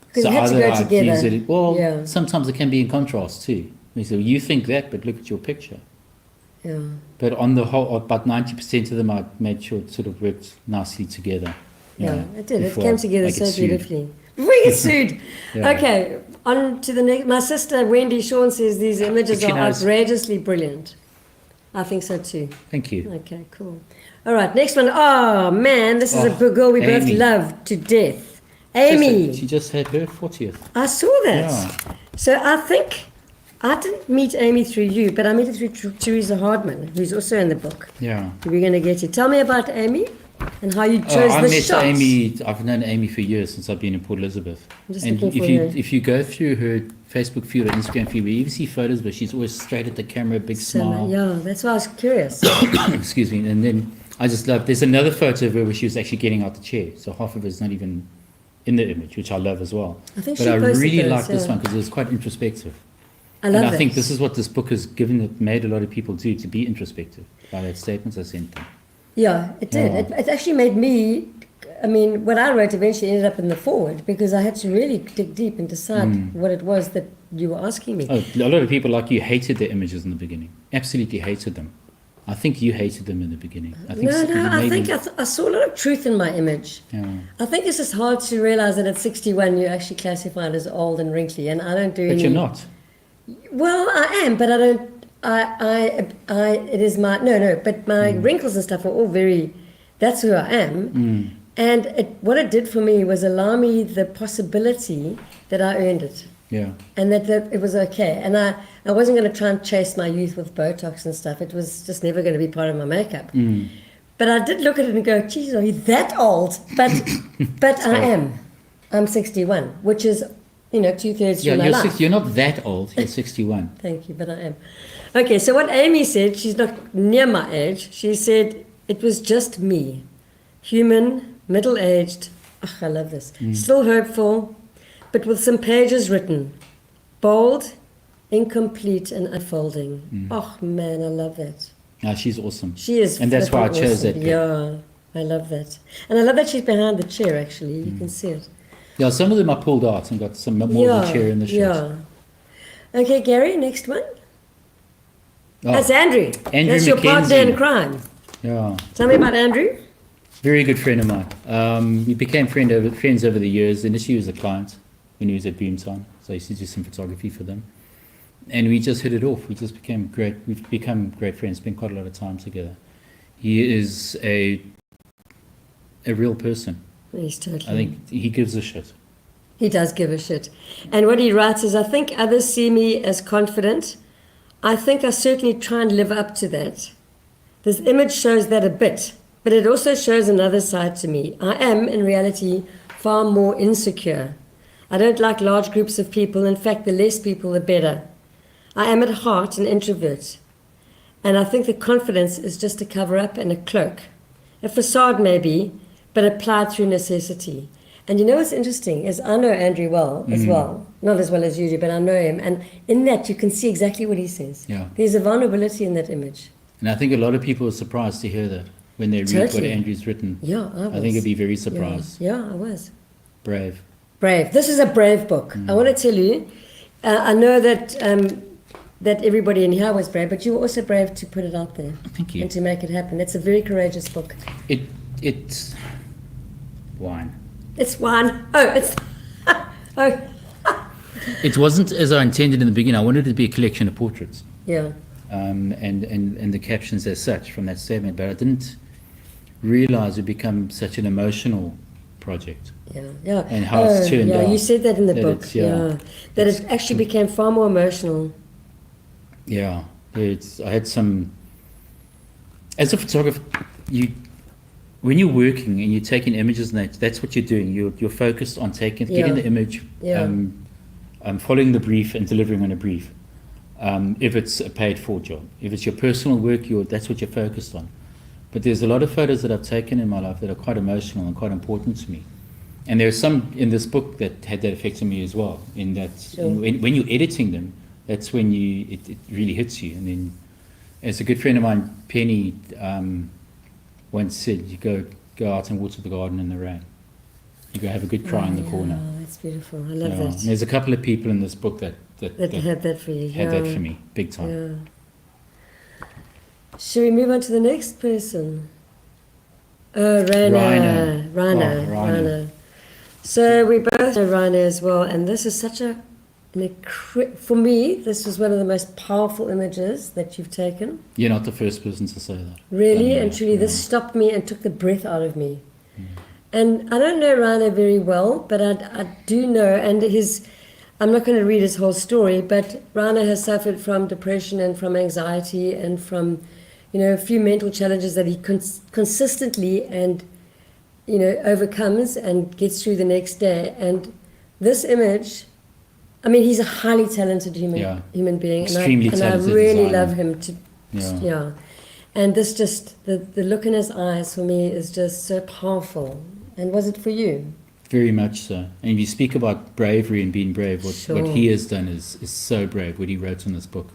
Because you have to go together. Sometimes it can be in contrast too. You think that, but look at your picture. Yeah. But on the whole, about 90% of them, I made sure it sort of worked nicely together. It did. It came together so beautifully. Before you get sued. Okay, on to the next. My sister Wendy Shawn says these images are outrageously brilliant. I think so too. Thank you. Okay, cool. All right, next one. Oh, man, this is a girl we both love to death. Amy. She just had her 40th. I saw that. Yeah. So I think I didn't meet Amy through you, but I met her through Teresa Hardman, who's also in the book. Yeah. We're going to get you. Tell me about Amy and how you chose I the met shots. Amy. I've known Amy for years since I've been in Port Elizabeth. I'm just And looking if for you if you go through her Facebook feed or Instagram feed, where you even see photos where she's always straight at the camera, big smile. Yeah, that's why I was curious. Excuse me. And then I just love. There's another photo of her where she was actually getting out the chair, so half of it's not even in the image, which I love as well. I think But she I posted really those, like this yeah. one because it was quite introspective. I love And I that. think this is what this book has made a lot of people do, to be introspective by that statements I sent them. Yeah, it did. Yeah. It actually made me, I mean, what I wrote eventually ended up in the forward because I had to really dig deep and decide what it was that you were asking me. Oh, a lot of people like you hated their images in the beginning. Absolutely hated them. I think you hated them in the beginning. I think I think I saw a lot of truth in my image. Yeah. I think it's just hard to realize that at 61 you're actually classified as old and wrinkly, and I don't do But any. you're not. Well, I am, but I don't. It is my no, but my wrinkles and stuff are all very. That's who I am, and what it did for me was allow me the possibility that I earned it, Yeah. and that it was okay, and I wasn't going to try and chase my youth with Botox and stuff. It was just never going to be part of my makeup. But I did look at it and go, geez, are you that old? But I am. I'm 61, which is, 2/3 Yeah, of my life. you're not that old. You're 61. Thank you, but I am. Okay, so what Amy said, she's not near my age. She said it was just me, human, middle-aged. Oh, I love this. Still hopeful, but with some pages written, bold, incomplete, and unfolding. Oh man, I love that. No, she's awesome. She is, And that's why I flipping chose awesome. that. Yeah, I love that, and I love that she's behind the chair. Actually, you can see it. Yeah, some of them I pulled out and got some more of the chair in the shot. Yeah. Okay, Gary, next one. Oh, That's Andrew. Andrew That's your partner Mackenzie. in crime. yeah. Tell me about Andrew. Very good friend of mine. We became friends over the years. Initially, he was a client when he was at Boomtown, so I used to do some photography for them. And we just hit it off. We just became great. We've become great friends. Spent quite a lot of time together. He is a real person. He's totally. I think he gives a shit. He does give a shit. And what he writes is, I think others see me as confident. I think I certainly try and live up to that. This image shows that a bit, but it also shows another side to me. I am, in reality, far more insecure. I don't like large groups of people. In fact, the less people, the better. I am at heart an introvert. And I think the confidence is just a cover-up and a cloak. A facade, maybe, but applied through necessity. And you know what's interesting is I know Andrew well as well. Not as well as you do, but I know him. And in that, you can see exactly what he says. Yeah. There's a vulnerability in that image. And I think a lot of people are surprised to hear that when they read what Totally. Andrew's written. Yeah, I was. I think it'd be very surprised. Yeah, I was. Brave. Brave. This is a brave book. I want to tell you, I know that that everybody in here was brave, but you were also brave to put it out there. Thank you. And to make it happen. It's a very courageous book. It's wine. It's one. Oh, it's... oh, It wasn't as I intended in the beginning. I wanted it to be a collection of portraits. yeah. And the captions as such from that statement, but I didn't realize it would become such an emotional project. Yeah. And how it's turned yeah, out. you said that in the That book. it's- yeah. That it actually became far more emotional. Yeah, I had some. As a photographer, when you're working and you're taking images, and that's what you're doing. You're focused on getting the image, Yeah. Following the brief and delivering on a brief. If it's a paid-for job, if it's your personal work, that's what you're focused on. But there's a lot of photos that I've taken in my life that are quite emotional and quite important to me. And there are some in this book that had that effect on me as well. In that, Sure. when you're editing them, that's when it really hits you. And then, as a good friend of mine, Penny, once said, you go out and water the garden in the rain. You go have a good cry in the corner. Oh, that's beautiful. I love And that. there's a couple of people in this book that Had that for you. had that for me, big time. Yeah. Shall we move on to the next person? Rainer. Rainer. So we both know Rainer as well, and this is such for me, this was one of the most powerful images that you've taken. You're not the first person to say that. Really and truly, this stopped me and took the breath out of me. And I don't know Rainer very well, but I do know, and I'm not going to read his whole story, but Rana has suffered from depression and from anxiety and from, a few mental challenges that he consistently and, overcomes and gets through the next day. And this image, I mean, he's a highly talented human being. Extremely and talented I really designer. love him. And this just, the look in his eyes for me is just so powerful. And was it for you? Very much so. And if you speak about bravery and being brave, what he has done is so brave, what he wrote in this book.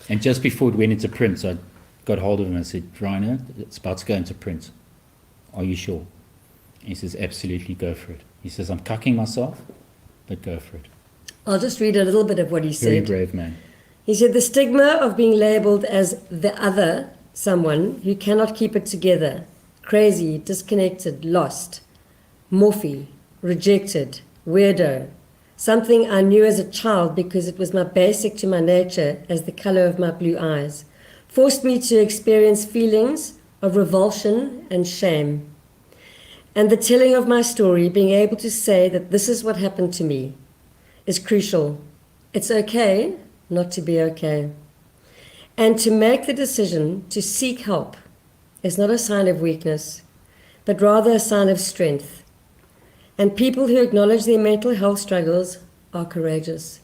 And just before it went into print, so I got hold of him and said, Rainer, it's about to go into print. Are you sure? And he says, absolutely, go for it. He says, I'm cucking myself, but go for it. I'll just read a little bit of what he said. Very brave man. He said, the stigma of being labelled as the other, someone who cannot keep it together, crazy, disconnected, lost, morphe, rejected, weirdo, something I knew as a child because it was my basic to my nature as the colour of my blue eyes, forced me to experience feelings of revulsion and shame. And the telling of my story, being able to say that this is what happened to me, is crucial. It's okay not to be okay. And to make the decision to seek help is not a sign of weakness, but rather a sign of strength. And people who acknowledge their mental health struggles are courageous.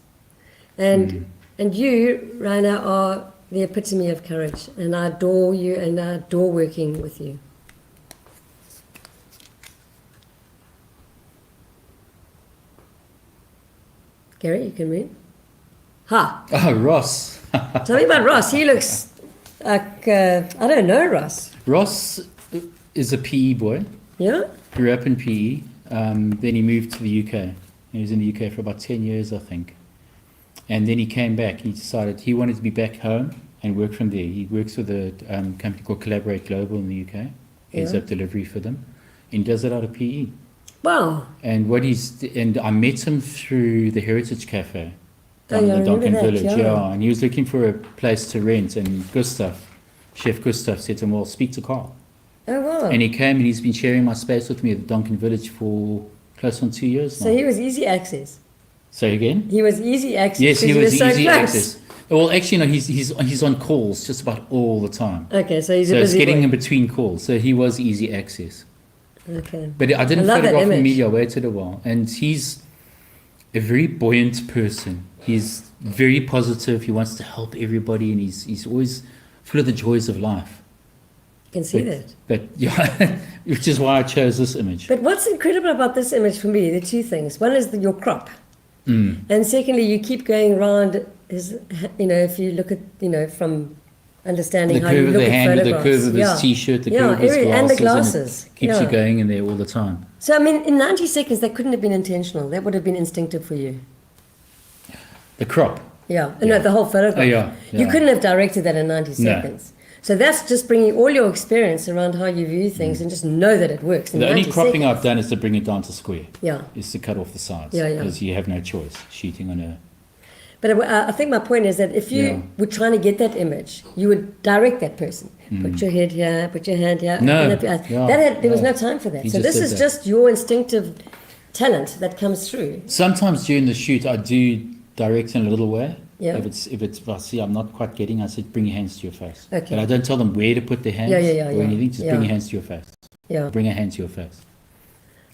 And you, Rainer, are the epitome of courage. And I adore you and I adore working with you. Gary, you can read. Ha! Oh, Ross. Tell me about Ross. He looks like, I don't know Ross. Ross is a PE boy. Yeah? Grew up in PE. Then he moved to the UK. He was in the UK for about 10 years, I think. And then he came back. He decided he wanted to be back home and work from there. He works with a company called Collaborate Global in the UK. Heads up delivery for them. And does it out of PE. Wow. And I met him through the Heritage Cafe down Oh, yeah, in I the remember Duncan that, Village. yeah. And he was looking for a place to rent. And Chef Gustav said to him, well, speak to Karl. Oh, wow. And he came and he's been sharing my space with me at the Duncan Village for close on 2 years now. So he was easy access. Say again? He was easy access. Yes, he because was so easy close. access. Well, actually, no, he's on calls just about all the time. Okay, so he's a So it's busy getting boy. in between calls. So he was easy access. Okay. But I didn't I love that photograph him image. immediately. I waited a while. And he's a very buoyant person. He's very positive. He wants to help everybody. And he's always full of the joys of life. You can see that. But yeah, which is why I chose this image. But what's incredible about this image for me, the two things. One is your crop. And secondly, you keep going around his, if you look at, from understanding The how you curve of look the at hand, the photographs. curve of his t-shirt, the curve of his glasses. And the it glasses. keeps you going in there all the time. So, I mean, in 90 seconds, that couldn't have been intentional. That would have been instinctive for you. The crop. Yeah. No, the whole photograph. Oh, yeah. You couldn't have directed that in 90 seconds. So that's just bringing all your experience around how you view things and just know that it works. In The only 90 cropping seconds. I've done is to bring it down to square. Yeah. Is to cut off the sides. Yeah, yeah. Because you have no choice shooting on a... But I think my point is that if you were trying to get that image, you would direct that person. Put your head here, put your hand here. No, open up your eyes. There was no time for that. He So just this did is that. just your instinctive talent that comes through. Sometimes during the shoot I do direct in a little way. Yeah. If I see I'm not quite getting, I said bring your hands to your face. Okay. But I don't tell them where to put their hands Yeah, or yeah. anything. Just bring your hands to your face. Yeah. Bring a hand to your face.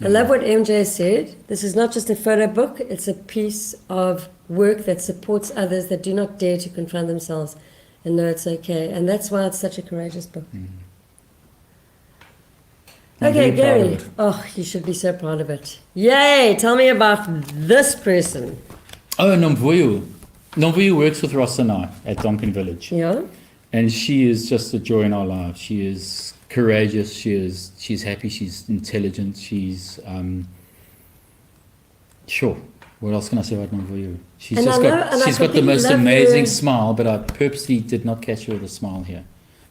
I love what MJ said. This is not just a photo book, it's a piece of work that supports others that do not dare to confront themselves and know it's okay. And that's why it's such a courageous book. I'm Okay, very proud of Gary. it. Oh, you should be so proud of it. Yay! Tell me about this person. Oh, Nomvuyo. Nomvuyo works with Ross and I at Duncan Village. Yeah? And she is just a joy in our lives. She is courageous. She's happy. She's intelligent. She's sure. What else can I say about Nomvuyo? She's And just I know- and I she's got the completely most love amazing her- smile. But I purposely did not catch her with a smile here,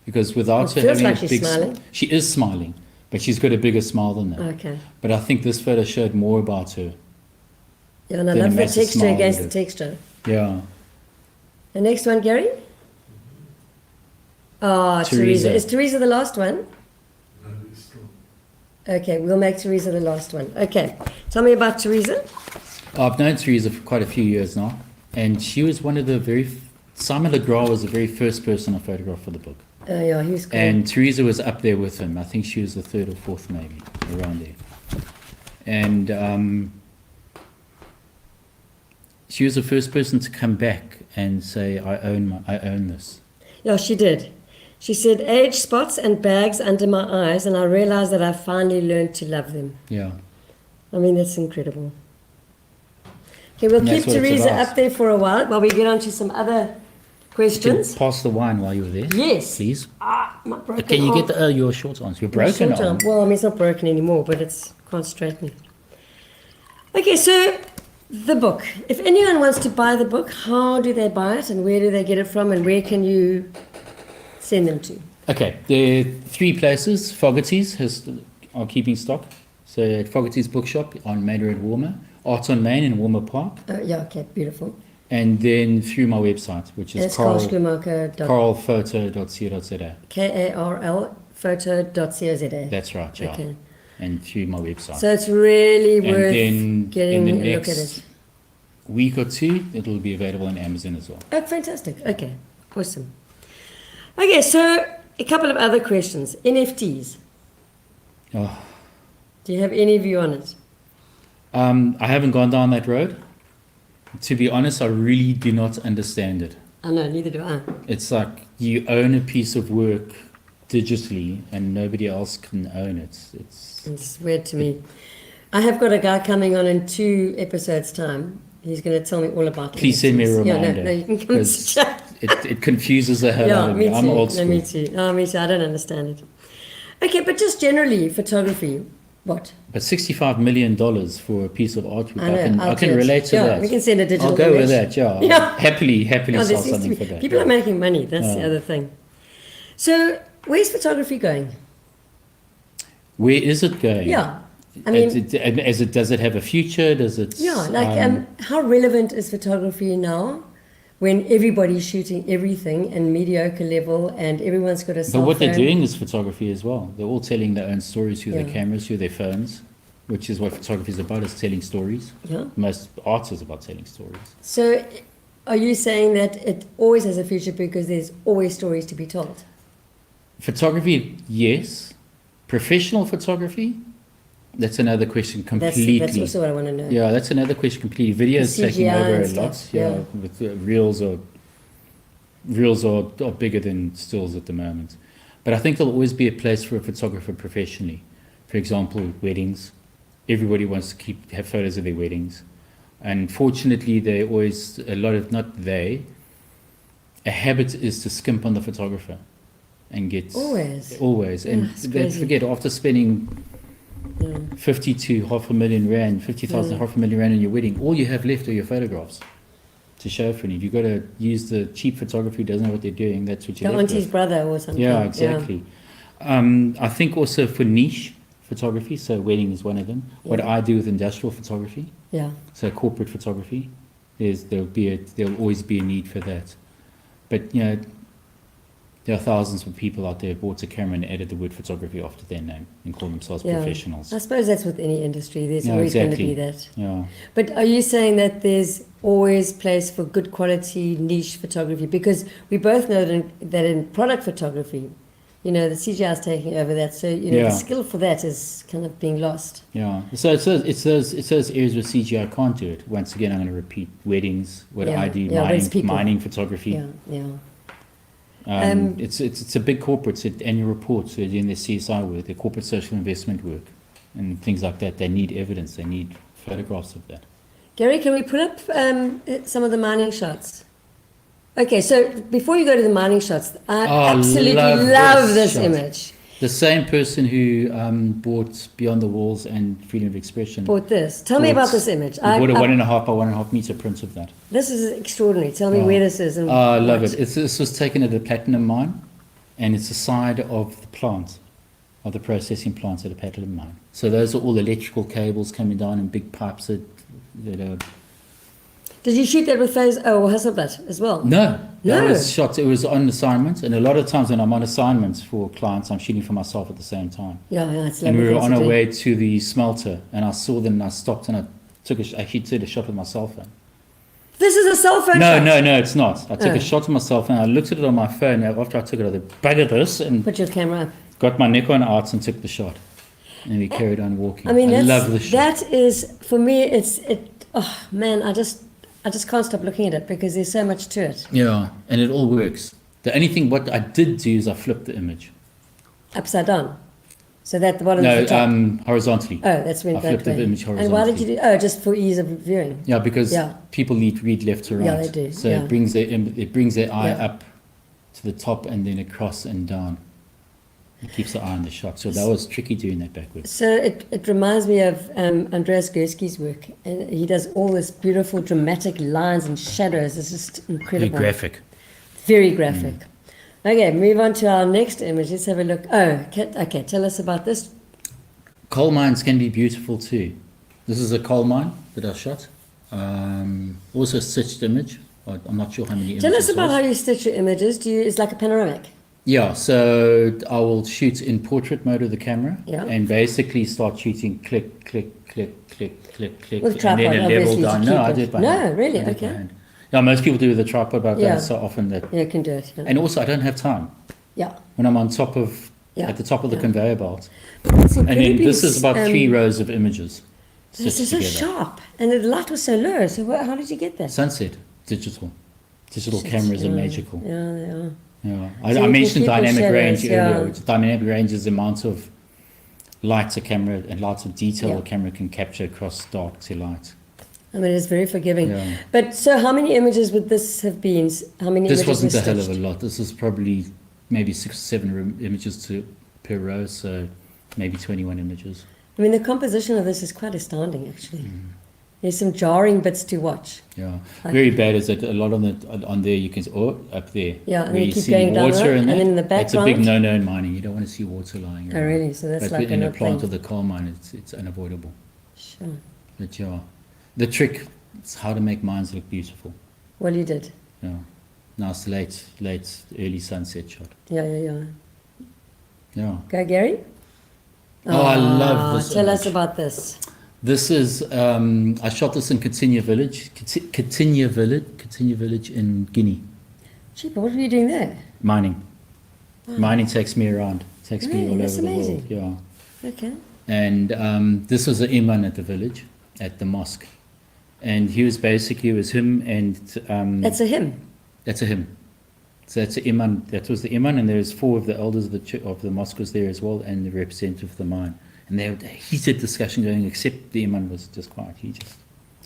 because without It her feels having like a she's big, smiling. she is smiling, but she's got a bigger smile than that. Okay. But I think this photo showed more about her. Yeah, and I Then a love the massive texture smile against with the it. texture. Yeah. The next one, Gary? Oh, Teresa. Teresa. Is Teresa the last one? No, it's still. Okay, we'll make Teresa the last one. Okay, tell me about Teresa. I've known Teresa for quite a few years now, and she was one of the Simon LeGras was the very first person I photographed for the book. Yeah, he was cool. And Teresa was up there with him. I think she was the third or fourth, maybe, around there. And she was the first person to come back and say, I own this. Yeah, she did. She said, age spots and bags under my eyes, and I realized that I finally learned to love them. Yeah. I mean, that's incredible. Okay, we'll And keep that's what it's Teresa about. up there for a while we get on to some other questions. Pass the wine while you were there. Yes. Please. My broken Can you arm. get your shorts on? Your My broken short arm. Well, I mean, it's not broken anymore, but it's can't straighten it. Okay, so the book. If anyone wants to buy the book, how do they buy it, and where do they get it from, and where can you send them to? Okay, there are 3 places. Fogarty's are keeping stock. So at Fogarty's Bookshop on Main Road, Walmer. Arts on Main in Walmer Park. Yeah, okay, beautiful. And then through my website, which is It's Karl Schoemaker. karlphoto.co.za. KARL photo.co.za. That's right, yeah. Okay. And through my website. So it's really And worth then getting in the a look at next it. week or 2, it'll be available on Amazon as well. Oh, fantastic. Okay, awesome. Okay, so a couple of other questions. NFTs. Oh, Do you have any view on it? I haven't gone down that road. To be honest, I really do not understand it. I know, neither do I. It's like you own a piece of work digitally and nobody else can own it. It's weird to me. I have got a guy coming on in 2 episodes' time. He's going to tell me all about it. Please send me a reminder. Yeah, no, you can come and because chat. it confuses the hell out Yeah, of me me. too. I'm old No, school. me too. Oh, me too. I don't understand it. Okay, but just generally, photography, what? But $65 million for a piece of artwork, I know, I can outlet. relate to Yeah, that. we can send a digital I'll go with image. that, yeah. Yeah. Happily Oh, sell there seems to something be- for that. People yeah. are making money. That's the Yeah. other thing. So, where's photography going? Where is it going? Yeah. I mean, Does it have a future? Does it? yeah, like how relevant is photography now when everybody's shooting everything in mediocre level and everyone's got a cell But what they're phone? doing is photography as well. They're all telling their own stories through their Yeah. cameras, through their phones, which is what photography is about, is telling stories. Yeah. Most art is about telling stories. So, are you saying that it always has a future because there's always stories to be told? Photography, yes. Professional photography, that's another question completely. That's also what I want to know. Yeah, that's another question completely. Video is The taking CGI over and a lot. stuff, Yeah, yeah. with reels are bigger than stills at the moment. But I think there'll always be a place for a photographer professionally. For example, weddings. Everybody wants to have photos of their weddings. And fortunately, a habit is to skimp on the photographer and get Always. And it's don't crazy. forget, after spending 50 to $500,000 rand, 50,000 $500,000 rand on your wedding, all you have left are your photographs to show for it. You've got to use the cheap photographer who doesn't know what they're doing. That's what you're The left auntie's with. brother or something. Yeah, exactly. I think also for niche photography, so wedding is one of them. What I do with industrial photography, Yeah. so corporate photography, there'll always be a need for that. But there are thousands of people out there who bought a camera and added the word photography after their name and call themselves Yeah. professionals. I suppose that's with any industry. There's Yeah, always going to exactly. be that. Yeah. But are you saying that there's always place for good quality niche photography? Because we both know that in product photography, the CGI is taking over that. So, Yeah. the skill for that is kind of being lost. Yeah, so it's those areas where CGI can't do it. Once again, I'm going to repeat weddings, what Yeah, I do, yeah, those people. mining photography. Yeah. It's a big corporate, it's annual reports, they're doing their CSI work, their corporate social investment work, and things like that. They need evidence, they need photographs of that. Gary, can we put up some of the mining shots? Okay, so before you go to the mining shots, I absolutely love this shot. image. The same person who bought Beyond the Walls and Freedom of Expression. Bought this. Tell me about this image. He bought a 1.5 by 1.5 meter print of that. This is extraordinary. Tell me where this is. And I love what. it. This was taken at a platinum mine, and it's the side of the plant, of the processing plant at a platinum mine. So those are all electrical cables coming down and big pipes that are... Did you shoot that with Hasselblad as well? No, that No. was shot. It was on assignment, and a lot of times when I'm on assignments for clients, I'm shooting for myself at the same time. Yeah, it's And lovely we were thing on to our do. way to the smelter, and I saw them, and I stopped, and I I actually did a shot with my cell phone. This is a cell phone No, shot. no, it's not. I took a shot with my cell phone. I looked at it on my phone. After I took it, I thought, bugger this, and Put your camera up. got my Nikon out and took the shot. And we carried on walking. I mean, love the shot. that is, for me, oh man, I just can't stop looking at it because there's so much to it. Yeah, and it all works. The only thing, what I did do is I flipped the image. Upside down. So that the bottom is No, the top. horizontally. Oh, that's when I flipped the image horizontally. And why did you do? Oh, just for ease of viewing. Yeah, because Yeah. people read left to right. Yeah, they do, So yeah. it brings their eye Yeah. up to the top and then across and down. It keeps the eye on the shot. So that was tricky doing that backwards. So it reminds me of Andreas Gursky's work. And he does all this beautiful dramatic lines and shadows. It's just Very incredible. graphic. Very graphic. Okay, move on to our next image. Let's have a look. Oh, okay, tell us about this. Coal mines can be beautiful too. This is a coal mine that I shot. Also a stitched image. I'm not sure how many images. Tell us about it was. how you stitch your images. It's like a panoramic. Yeah, so I will shoot in portrait mode of the camera Yeah. and basically start shooting click, click, click, click, click, click, With and tripod, then a level obviously, to down. keep No, I it- did by No, hand. really? I did by Okay. hand. Yeah, most people do with a tripod, but Yeah. so often that. Yeah, you can do it. Yeah. And also, I don't have time Yeah. when I'm on top of Yeah. at the top of the Yeah. conveyor belt. It's And then incredibly, this is about 3 rows of images This stitched is so together. sharp, and the light was so low. So how did you get that? Sunset, digital Shit, cameras are yeah. magical. Yeah, they are. Yeah, So I you can mentioned keep your dynamic shadows, range yeah. earlier. Which dynamic range is the amount of light a camera and lots of detail Yeah. a camera can capture across dark to light. I mean, it's very forgiving. Yeah. But so, how many images would this have been? How many? This images wasn't were a hell of a stitched? lot. This is probably maybe 6 or 7 images per row, so maybe 21 images. I mean, the composition of this is quite astounding, actually. There's some jarring bits to watch. Yeah, Like- very bad is that a lot on there you can see, up there, Yeah, and where you you keep see going down water the road, in and then in the That's a big background- no-no in mining. You don't want to see water lying Oh, around. really? So that's But like in a another plant thing. of the coal mine, it's unavoidable. Sure. But yeah, the trick is how to make mines look beautiful. Well, you did. Yeah, nice late, early sunset shot. Yeah. Yeah. Go, Gary. Oh, I love this Tell us image. about this. This is I shot this in Katinya village in Guinea. Gee, but what were you doing there? Mining. Mining takes me around. Takes me Really? all That's over amazing. the world. Yeah. Okay. And this was an imam at the village, at the mosque, and he was basically, it was him and That's a him. that's a him. So that's the imam. That was the imam, and there's 4 of the elders of the mosque was there as well, and the representative of the mine. And there was a heated discussion going, except the imam was just quiet. He just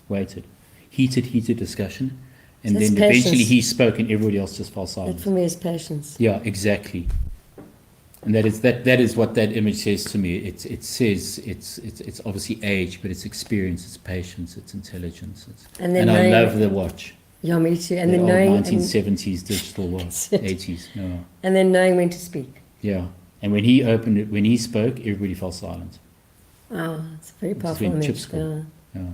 waited. Heated discussion, and So then that's eventually patience. he spoke, and everybody else just fell That silent. for me is patience. Yeah, exactly. And that is what that image says to me. It says it's obviously age, but it's experience, it's patience, it's intelligence. And then I knowing- love the watch. Yeah, me too. And The then old knowing, 1970s digital watch, That's it. 80s. Yeah, and then knowing when to speak. yeah. And when he opened it, when he spoke, everybody fell silent. Wow, it's a very This powerful when image. chips go. Yeah. Yeah,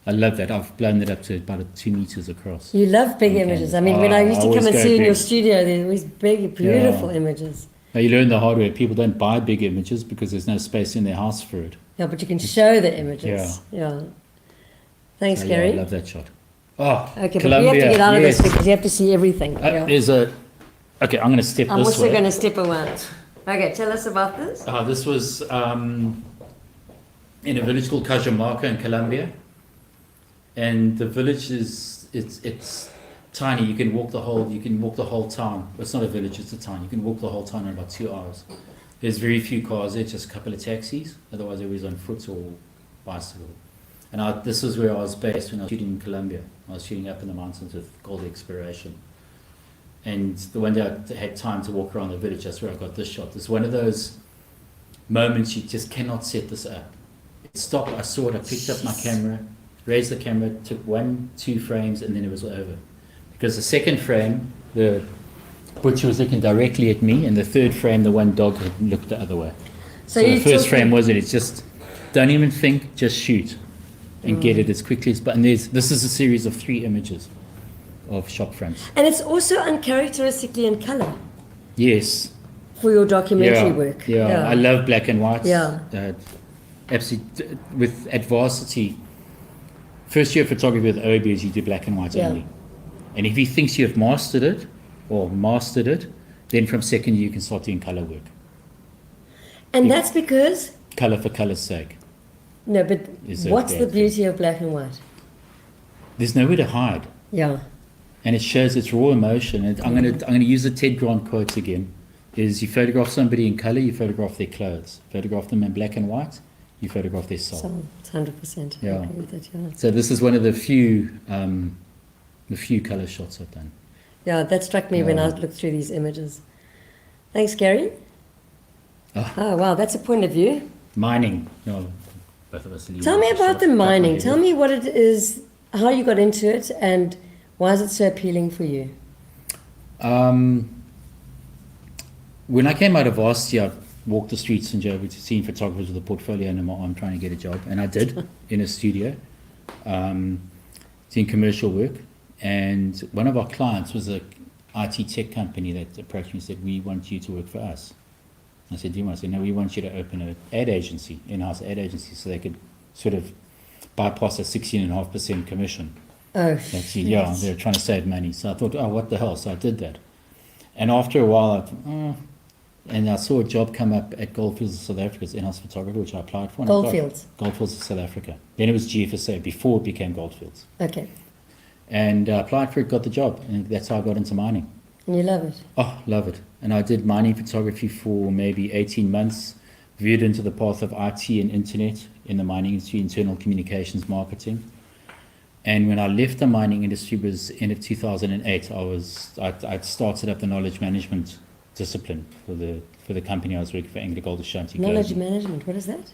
I love that. I've blown that up to about 2 meters across. You love big Okay. images. I mean, when I used to I come always and go see you in your big. studio, there's always big, beautiful Yeah. images. Now you learn the hard way. People don't buy big images because there's no space in their house for it. Yeah, but you can show the images. Yeah. Thanks, So, yeah, Gary. I love that shot. Oh, Okay, but Colombia. we have to get out of yes. this because you have to see everything. Yeah. There's a. Okay, I'm going to step I'm this also way. going to step away. Okay, tell us about this. This was in a village called Cajamarca in Colombia, and the village is it's tiny. You can walk the whole town. It's not a village; it's a town. You can walk the whole town in about 2 hours. There's very few cars there, just a couple of taxis. Otherwise, everybody's on foot or bicycle. And this is where I was based when I was shooting in Colombia. I was shooting up in the mountains with gold exploration. And the one day I had time to walk around the village, that's where I got this shot. It's one of those moments you just cannot set this up. It stopped, I saw it, I picked up my camera, raised the camera, took 1-2 frames, and then it was over. Because the second frame, the butcher was looking directly at me, and the third frame, the one dog had looked the other way. So the first frame wasn't, it's just, don't even think, just shoot. And get it as quickly as, and this is a series of 3 images of shop fronts. And it's also uncharacteristically in color Yes. for your documentary Yeah, work. yeah, I love black and white. Yeah. Absolutely. At Varsity, First year of photography with OB is you do black and white Yeah. only. And if he thinks you have mastered it, then from second year you can start doing color work. And that's because, Color for color's sake. no, but Is that what's the bad? beauty of black and white? There's nowhere to hide. Yeah. And it shows its raw emotion. And I'm gonna use the Ted Grant quote again. Is you photograph somebody in color, you photograph their clothes. Photograph them in black and white, you photograph their soul. So it's 100%. I Yeah. agree with that, yeah. So this is one of the few color shots I've done. Yeah, that struck me when I Yeah. looked through these images. Thanks, Gary. Ah. Oh, wow, that's a point of view. Mining. No, both of us. leave Tell me it about short. the mining. Cut my Tell head me what it is, how you got into it, and why is it so appealing for you? off. When I came out of varsity, I walked the streets in Joburg to seeing photographers with a portfolio under my arm trying to get a job, and I did in a studio, doing commercial work. And one of our clients was a IT tech company that approached me and said, "We want you to work for us." I said, "Do you want?" I said, "No, we want you to open an ad agency, in-house ad agency, so they could sort of bypass a 16.5% commission." Oh, That's, yeah, they were trying to save money. So I thought, oh, what the hell? So I did that. And after a while, I thought, and I saw a job come up at Goldfields of South Africa as in-house photographer, which I applied for. and I got- Goldfields. Goldfields of South Africa. Then it was GFSA, before it became Goldfields. Okay. And I applied for it, got the job, and that's how I got into mining. And you love it. Oh, love it. And I did mining photography for maybe 18 months, veered into the path of IT and internet in the mining industry, internal communications marketing. And when I left the mining industry was end of 2008, I'd started up the knowledge management discipline for the company I was working for, Anglo Gold Ashanti. Knowledge Global. management, what is that?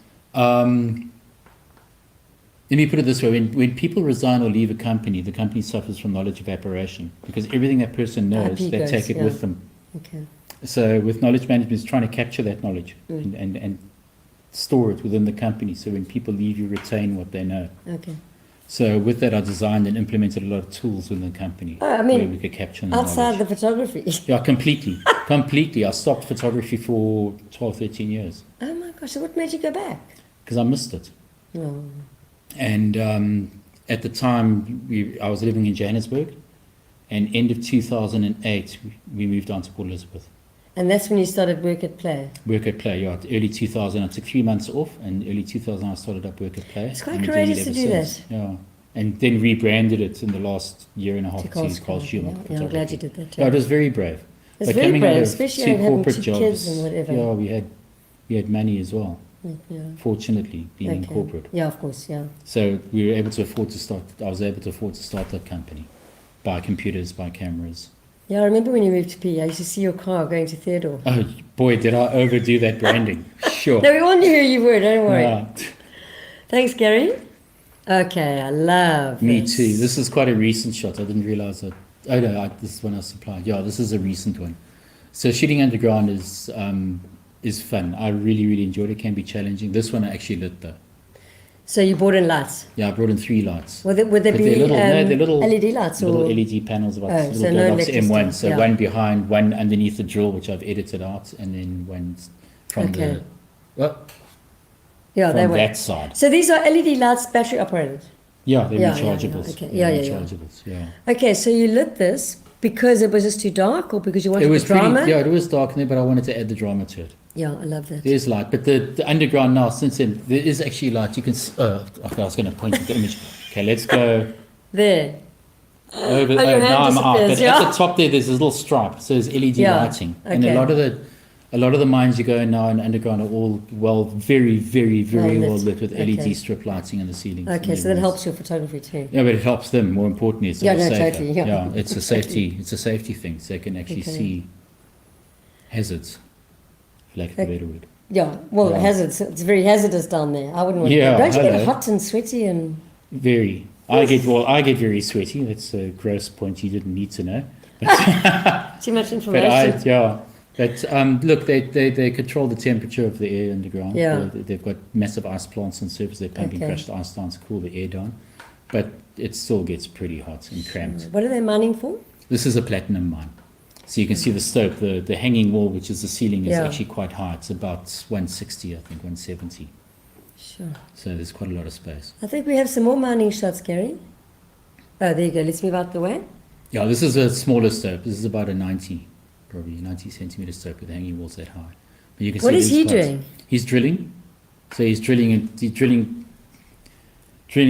Let me put it this way, when people resign or leave a company, the company suffers from knowledge evaporation because everything that person knows, IP they goes, take it yeah. with them. Okay. So with knowledge management, it's trying to capture that knowledge and store it within the company. So when people leave, you retain what they know. Okay. So with that, I designed and implemented a lot of tools within the company Oh, I mean, where we could capture the outside knowledge. the photography. Yeah, completely. I stopped photography for 12, 13 years Oh my gosh, so what made you go back? because I missed it. No. And at the time, I was living in Johannesburg, and end of 2008, we moved on to Port Elizabeth. And that's when you started work at Play. Work at Play, yeah. Early 2000, I took 3 months off, and early 2000, I started up Work at Play. It's quite and we've been doing courageous it to ever do since. Yeah. And then rebranded it in the last year and a half to Karl Schoemaker. Yeah, I'm glad you did that too. Yeah, it was very brave. It's But very coming out brave, of especially two having corporate two jobs, kids and whatever. Yeah, we had money as well, Yeah. fortunately, being in Okay. corporate. Yeah, of course, yeah. So we were able to afford to start, I was able to afford to start that company. Buy computers, buy cameras. Yeah, I remember when you moved to P, I used to see your car going to Theodore. Oh boy, did I overdo that branding. Sure. No, we all knew who you were, don't worry. Yeah, Thanks, Gary. Okay, I love me this. too. This is quite a recent shot. I didn't realize that. Oh no, this is one I supplied. Yeah, this is a recent one. So shooting underground is fun. I really enjoyed it. It can be challenging. This one I actually lit though. So you bought in lights. Yeah, I brought in 3 lights. Would there But be they're little LED lights? little Or? LED panels, about Oh, little so no Godox M1. electricity, So yeah. one behind, one underneath the drill, which I've edited out, and then one from Okay. from Yeah, they were. that side. So these are LED lights, battery operated. Yeah, they're Yeah, yeah, rechargeables. yeah, okay. They're Yeah. rechargeables. Yeah. Okay, so you lit this because it was just too dark, or because you wanted It was the drama? pretty. Yeah, it was dark in there, but I wanted to add the drama to it. Yeah, I love that. There's light, but the underground now, since then, there is actually light. You can. Okay, I was going to point to the image. Okay, let's go There. over. Oh, your hand now I'm out. But disappears, yeah. at the top there, there's a little stripe. So there's LED Yeah, lighting, and okay. a lot of the mines you go in now in underground are all very Well well lit. lit with LED Okay. strip lighting in the ceilings. Okay, and so that everything. helps your photography too. Yeah, but it helps them. More importantly, it's a Yeah, bit no, safer. totally, yeah. It's a safety. It's a safety thing, so they can actually Okay. see hazards, for lack of a Okay. better word. Yeah, well, Yeah. hazards. It's very hazardous down there. I wouldn't want Yeah, Don't you get hello. hot and sweaty and... Very. I get very sweaty. That's a gross point you didn't need to know. Too much But information. look, they control the temperature of the air underground. Yeah. They've got massive ice plants on the surface. They're pumping Okay. crushed ice down to cool the air down. But it still gets pretty hot and cramped. What are they mining for? This is a platinum mine. So you can see the slope, the hanging wall, which is the ceiling, is Yeah. actually quite high. It's about 160, I think, 170. Sure. So there's quite a lot of space. I think we have some more mining shots, Gary. Oh, there you go. Let's move out the way. Yeah, this is a smaller stope. This is about a 90 centimeter stope with hanging walls that high. But you can What see is these he spots. doing? He's drilling. So he's drilling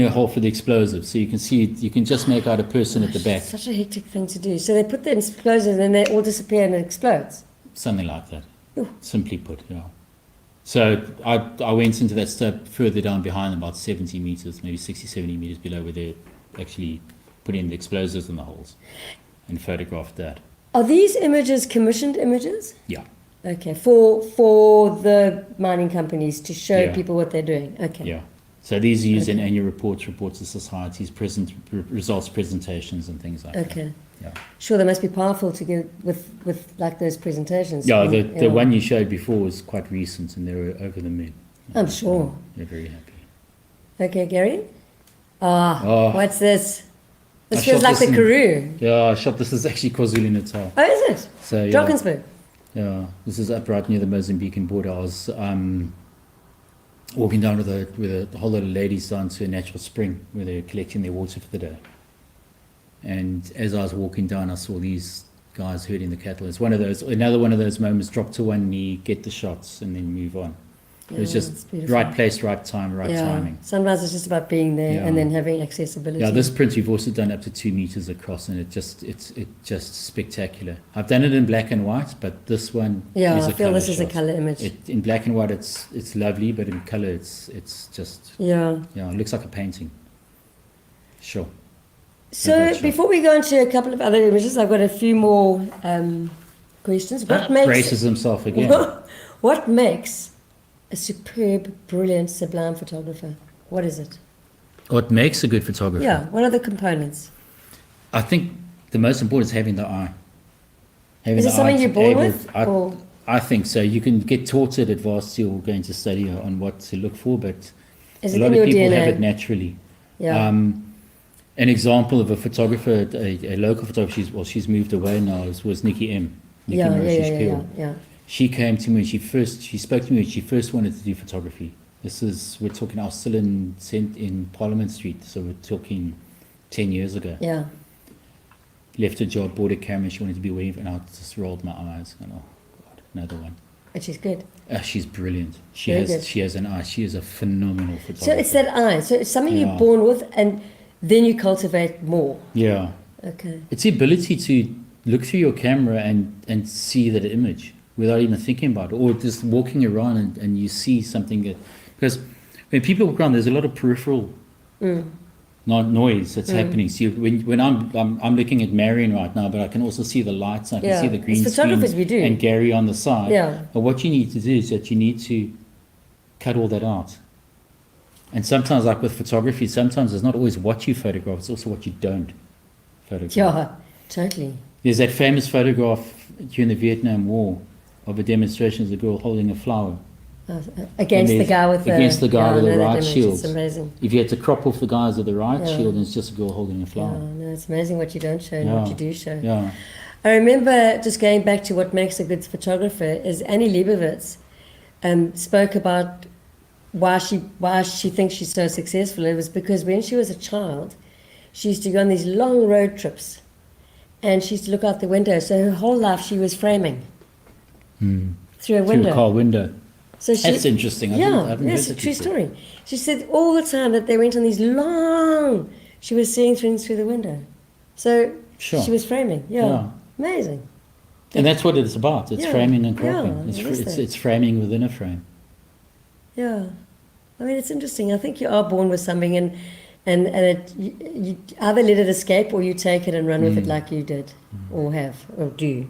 a hole for the explosive. So you can see, you can just make out a person at the back, Such a hectic thing to do. So they put the explosives and then they all disappear and it explodes. something like that. Ooh. Simply put, yeah. So I went into that stope further down behind them, about 70 meters, maybe 60, 70 meters below where they're actually putting the explosives in the holes, and photographed that. Are these images commissioned images? Yeah. Okay, for the mining companies to show Yeah. people what they're doing. Okay. Yeah. So these are used in annual reports to societies, results presentations and things like that. Okay. Yeah. Sure, they must be powerful to give with like those presentations. Yeah, And, the one you showed before was quite recent, and they were over the moon. I'm sure. They're very happy. Okay, Gary. Ah, Oh. what's this? This I feels shot like the this in- Karoo. Yeah, I shot this is actually KwaZulu-Natal. Oh, is it? So yeah, Drakensberg. yeah, this is up right near the Mozambican border. I was walking down with a whole lot of ladies down to a natural spring where they're collecting their water for the day. And as I was walking down, I saw these guys herding the cattle. It's another one of those moments, drop to one knee, get the shots, and then move on. It was Yeah, it's just beautiful. right place, right time, right Yeah. timing. Sometimes it's just about being there Yeah. and then having accessibility. Yeah, this print we've also done up to 2 meters across, and it's just spectacular. I've done it in black and white, but this one Yeah, is I a feel colour this is a shot. color image. In black and white, it's lovely, but in color, it's just Yeah. it looks like a painting. Sure. So Okay, sure. before we go into a couple of other images, I've got a few more questions. Braces himself again. What makes a superb, brilliant, sublime photographer? What is it? What makes a good photographer? Yeah, what are the components? I think the most important is having the eye. Having Is it the something eye you're to born able- with, or- I think so. You can get taught it at varsity or going to study on what to look for, but Is a it lot in of your people DNA? have it naturally. Yeah. An example of a photographer, a local photographer, she's moved away now, was Nikki M. Nikki yeah, Murray, she's yeah. killed. Yeah. She came to me, she spoke to me when she first wanted to do photography. We're talking, I was still in Parliament Street, so we're talking 10 years ago. Yeah. Left her job, bought a camera, she wanted to be away, and I just rolled my eyes, and oh God, another one. But she's good. She's brilliant. Very good. She has an eye, she is a phenomenal photographer. So it's that eye. So it's something Yeah. you're born with, and then you cultivate more. Yeah. Okay. It's the ability to look through your camera and see that image without even thinking about it, or just walking around and you see something that, because when people walk around, there's a lot of peripheral noise that's happening. See, when I'm looking at Marion right now, but I can also see the lights, I can Yeah. see the green As photographers, screen we do. and Gary on the side. Yeah. But what you need to do is that you need to cut all that out. And sometimes, like with photography, sometimes it's not always what you photograph, it's also what you don't photograph. Yeah, totally. There's that famous photograph during the Vietnam War of a demonstration of a girl holding a flower. Against the guy with the against the guy yeah, with I the know that right image. shield. It's amazing. If you had to crop off the guys with the right Yeah. shield, and it's just a girl holding a flower. Yeah, no, it's amazing what you don't show and what you do show. Yeah. I remember just going back to what makes a good photographer is Annie Leibovitz spoke about why she thinks she's so successful. It was because when she was a child, she used to go on these long road trips, and she used to look out the window. So her whole life she was framing through a window. Through a car window. So That's interesting. I Yeah, haven't it's heard a that true before. story. She said all the time that they went on these long. She was seeing things through the window, so Sure. she was framing. Yeah, amazing. And that's what it's about. It's Yeah. framing and cropping. Yeah, it's, it is that. it's framing within a frame. Yeah, I mean it's interesting. I think you are born with something, and you either let it escape or you take it and run with it like you did, or have, or do.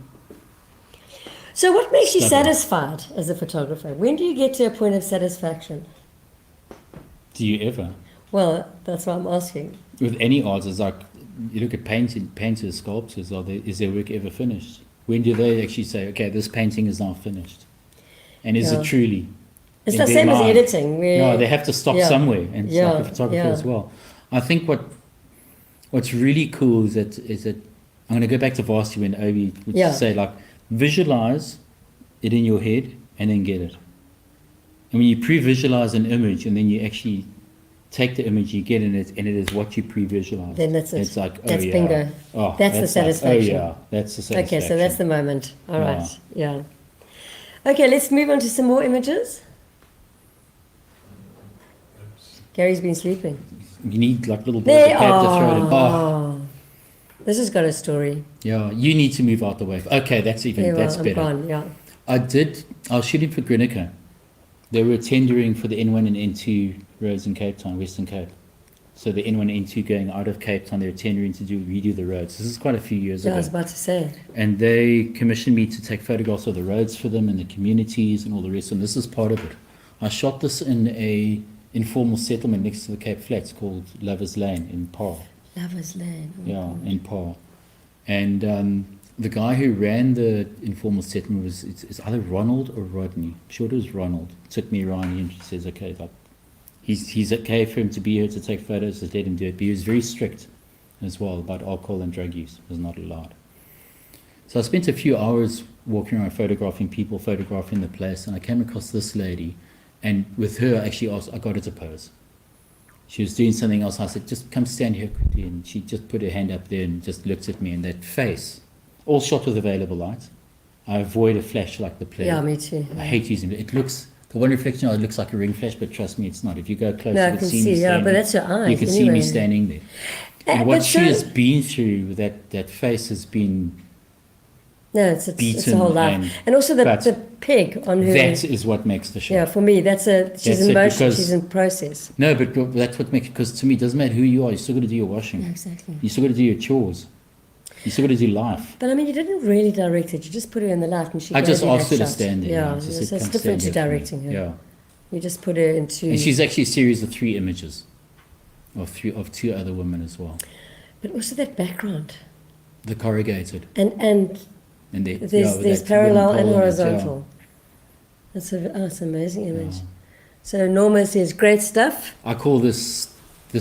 So, what makes you Stubborn. satisfied as a photographer? When do you get to a point of satisfaction? Do you ever? Well, that's what I'm asking. With any art, it's like you look at painters, sculptors. Is their work ever finished? When do they actually say, "Okay, this painting is now finished"? And is Yeah. it truly? It's in the their same as mind? editing. Where No, they have to stop Yeah. somewhere, and it's like Yeah, a photographer yeah. as well. I think what's really cool is that I'm going to go back to varsity when Obi would Yeah. say, like, visualize it in your head and then get it. And when you pre-visualize an image and then you actually take the image you get in it, and it is what you pre-visualize. Then that's it. It's like, oh That's yeah. bingo. Oh, That's the like, satisfaction. oh yeah, that's the satisfaction. Okay, so that's the moment. All Yeah. right, yeah. Okay, let's move on to some more images. Gary's been sleeping. You need like little balls There, of paper to throw it in. Oh, oh, this has got a story. yeah, you need to move out the way. Okay, that's even, Yeah, well, that's I'm better. gone, yeah. I was shooting for Grenica. They were tendering for the N1 and N2 roads in Cape Town, Western Cape. So the N1 and N2 going out of Cape Town, they were tendering to redo the roads. This is quite a few years Yeah, I ago. was about to say. And they commissioned me to take photographs of the roads for them and the communities and all the rest, and this is part of it. I shot this in a informal settlement next to the Cape Flats called Lovers Lane in Paarl. Lover's Lane. Oh, Yeah, God. in Paarl. And the guy who ran the informal settlement it's either Ronald or Rodney. I'm sure it was Ronald. Took me around and he says, okay, like, he's okay for him to be here to take photos, just let him do it. But he was very strict as well about alcohol and drug use. It was not allowed. So I spent a few hours walking around photographing people, photographing the place, and I came across this lady, and with her I got her to pose. She was doing something else. I said, just come stand here quickly, and she just put her hand up there and just looked at me, and that face, all shot with available light. I avoid a flash like the plague. Yeah, me too. I hate using it. It looks, the one reflection, it looks like a ring flash, but trust me, it's not. If you go close, No, I you can see me see, yeah, standing. but that's your eyes You can see anyway. me standing there. And But what she so- has been through, with that face has been, No, it's a beaten whole life. and- Also but the peg on her. that is what makes the shot. Yeah, for me, she's That's in it, motion, because- she's in process. No, but that's what makes, because to me, it doesn't matter who you are, you still got to do your washing. Yeah, exactly. You still got to do your chores. You still got to do life. But I mean, you didn't really direct it. You just put her in the light, and she. I gave just you asked that her to shot. stand there. Yeah, I just so said, it's "Come different to stand here for me." directing her. Yeah. You just put her into. And she's actually a series of 3 images of 2 other women as well. But also that background, The corrugated. and And there's parallel and horizontal. It's an amazing image. Yeah. So Norma says, great stuff. I call this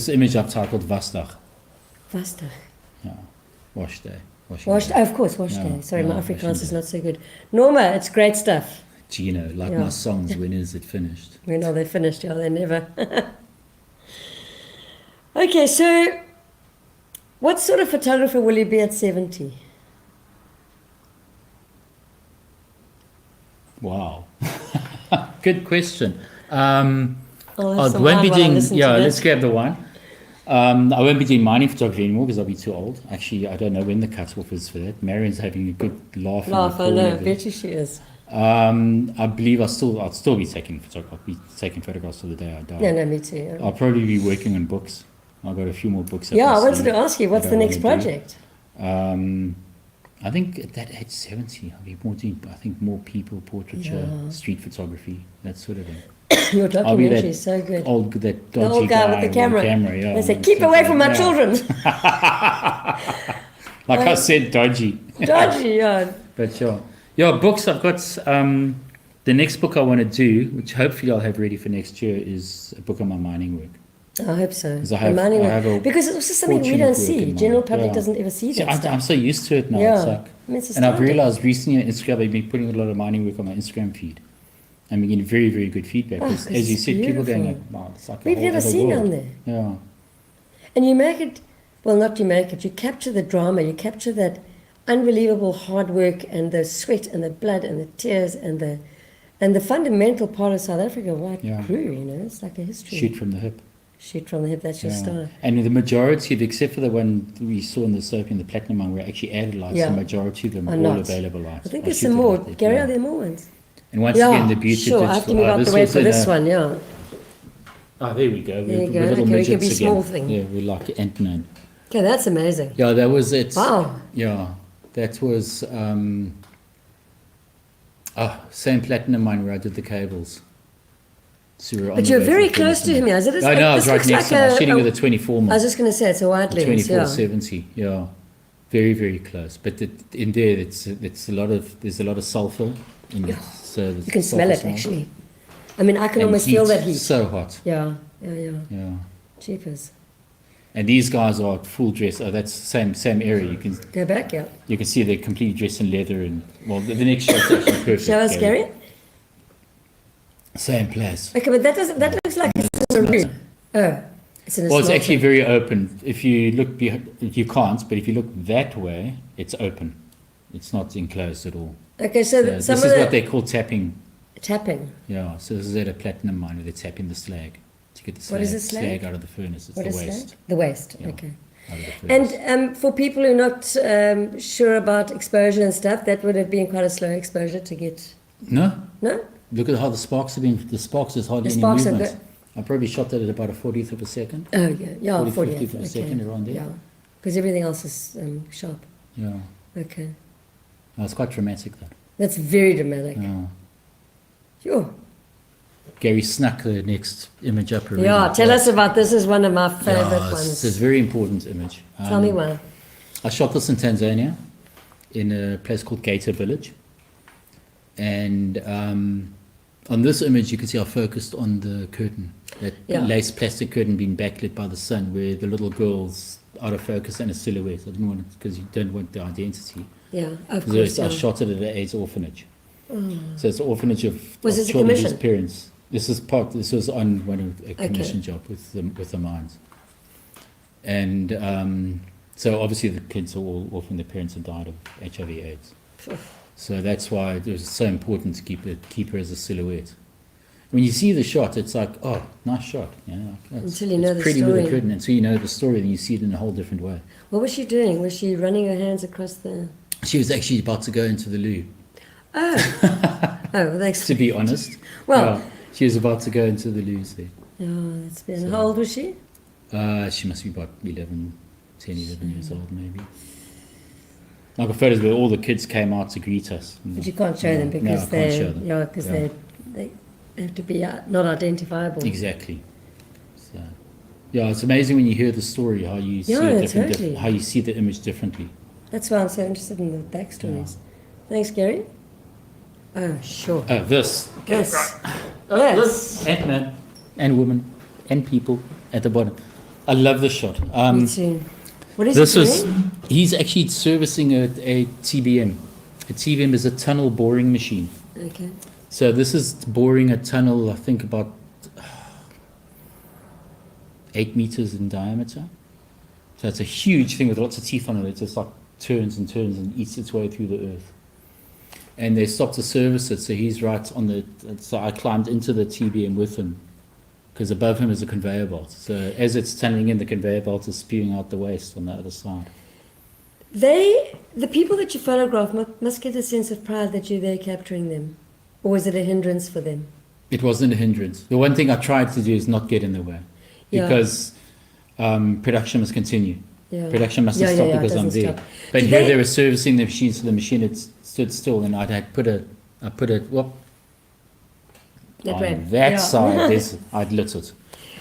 image I've titled Wasdag. Vasta. Yeah. Wash day. Washing Wash, day. of course, wash Yeah, day. Sorry, yeah, my washing Afrikaans is day. not so good. Norma, it's great stuff. Gino, like Yeah. my songs, when is it finished? When are they finished? Yeah, they never. Okay, so what sort of photographer will you be at 70? Wow. Good question. I'll have I some won't wine be while I doing, listen to yeah, this. let's grab the wine. I won't be doing mining photography anymore because I'll be too old. Actually, I don't know when the cut-off is for that. Marion's having a good laugh. in the Laugh, I corner know, I there. bet you she is. I believe I'll still be taking photographs till the day I die. No, me too. Yeah, I'll probably be working on books. I've got a few more books. Yeah, I wanted see to ask you, what's that the I next wanna do. project? I think at that age, 70, I'll be more doing, I think, more people, portraiture, Yeah. street photography, that sort of thing. Your I'll be documentary that is so good. that The dodgy old guy with the camera. yeah. They say, and keep stuff away like from my that. children. Like I said, dodgy. Dodgy, yeah. But yeah, books. I've got the next book I want to do, which hopefully I'll have ready for next year, is a book on my mining work. I hope so. 'Cause I have Reminding me- a because it's also something we fortunate don't work see. in General mind. public Yeah. doesn't ever see See, that stuff. I'm so used to it now. Yeah. It's like, I mean, it's and I've astounding. realized recently on Instagram I've been putting a lot of mining work on my Instagram feed. I'm getting very, very good feedback. 'Cause 'cause as you it's said, people going beautiful. like, wow, it's like a We've whole never other seen world. on there. Yeah. And you make it, well, not you make it, you capture the drama, you capture that unbelievable hard work and the sweat and the blood and the tears and the fundamental part of South Africa, white Yeah. crew, you know, it's like a history. Shoot from the hip. Shoot from the hip, that's your Yeah. style. And the majority of, except for the one we saw in the soap in the platinum one, where I actually added lights, Yeah. the majority of them Are are all not. available lights. I think I'll there's shoot some them more. like that, Gary, yeah. are there more ones? And once Yeah, again, the beauty sure, of I have to digital. move out this the way was for in this a- one, yeah. Oh, there we go. There you We're go. little Okay, we can midgets be again. small thing. Yeah, we're like Ant-Man. Okay, that's amazing. Yeah, that was it. Wow. Yeah, that was same platinum mine where I did the cables. So we were on But the you're way very from close to him, yeah. Is it? I know, I was this right looks next to him. I was like shooting with a 24 I mil. was just going to say, it's a wide lens, yeah. 2470, yeah. Very, very close. But in there, there's a lot of sulfur in it. So You can smell it, actually. I mean, I can And almost feel that heat. So hot, Yeah. yeah. Jeepers. And these guys are full dress. Oh, that's the same area. Go back, yeah. You can see they're completely dressed in leather. And well, the next shot's actually perfect. Show us, Gary. Same place. Okay, but that looks like it's in a room. Oh, it's in a Well, it's small actually room. very open. If you look behind, you can't, but if you look that way, it's open. It's not enclosed at all. Okay, So so this some is of what the they call tapping. tapping. Yeah, so this is at a platinum mine where they're tapping the slag to get the slag, What is the slag? out of the furnace. It's What the is waste. that? The waste. Yeah. Okay. Out of the furnace. And for people who are not sure about exposure and stuff, that would have been quite a slow exposure to get. No, No, look at how the sparks have been. The sparks is hardly The any sparks are movement. good. I probably shot that at about a 40th of a second. oh yeah, 40, 40, 50th of a second around there. Yeah, because everything else is sharp. Yeah, Okay, no, it's quite dramatic though. that's very dramatic. Yeah. Sure. Gary snuck the next image up already. Yeah, tell us about this. Is one of my Yeah, favorite it's a ones. very important image. Tell me why. I shot this in Tanzania, in a place called Gator Village. And on this image, you can see I focused on the curtain, that Yeah. lace plastic curtain being backlit by the sun, where the little girl's out of focus and a silhouette. I didn't want it because you don't want the identity. Yeah, of So course. I Yeah. shot it at an AIDS orphanage. So it's an orphanage of, Was of this a children whose commission? parents. This was on one of a commission job with the mines. And so obviously the kids are all orphaned, their parents have died of HIV/AIDS. So that's why it was so important to keep her as a silhouette. When you see the shot, it's like, oh, nice shot. You know, Until you know it's the pretty with story. a curtain. Until you know the story, then you see it in a whole different way. What was she doing? Was she running her hands across the? She was actually about to go into the loo, Oh, oh, thanks. to be honest. Well- Yeah, she was about to go into the loos there. Oh, that's been. How old was she? She must be about 11 years old, maybe. I got photos where all the kids came out to greet us. But you can't show them No, I because can't they, show them. yeah, because Yeah. they have to be not identifiable. Exactly. So, yeah, it's amazing when you hear the story how you see Yeah, it different, totally. how you see the image differently. That's why I'm so interested in the backstories. Thanks, Gary. Oh, sure. Oh, this. Yes. Yes. And man, and woman, and people at the bottom. I love this shot. Me too. What is This he is, doing? he's actually servicing a TBM. A TBM is a tunnel boring machine. Okay. So this is boring a tunnel, I think about 8 meters in diameter. So it's a huge thing with lots of teeth on it. It just like turns and turns and eats its way through the earth. And they stopped to service it, so he's right on the. So I climbed into the TBM with him, because above him is a conveyor belt. So as it's tunneling in, the conveyor belt is spewing out the waste on the other side. The people that you photograph must get a sense of pride that you're there capturing them. Or is it a hindrance for them? It wasn't a hindrance. The one thing I tried to do is not get in the way, Yeah. because production must continue. Yeah. Production mustn't Yeah, stop yeah, yeah, it because I'm doesn't there. stop. But Did here they- they were servicing the machine, so the machine had stood still, and I put it well, That on way. that Yeah. side. I'd lit it.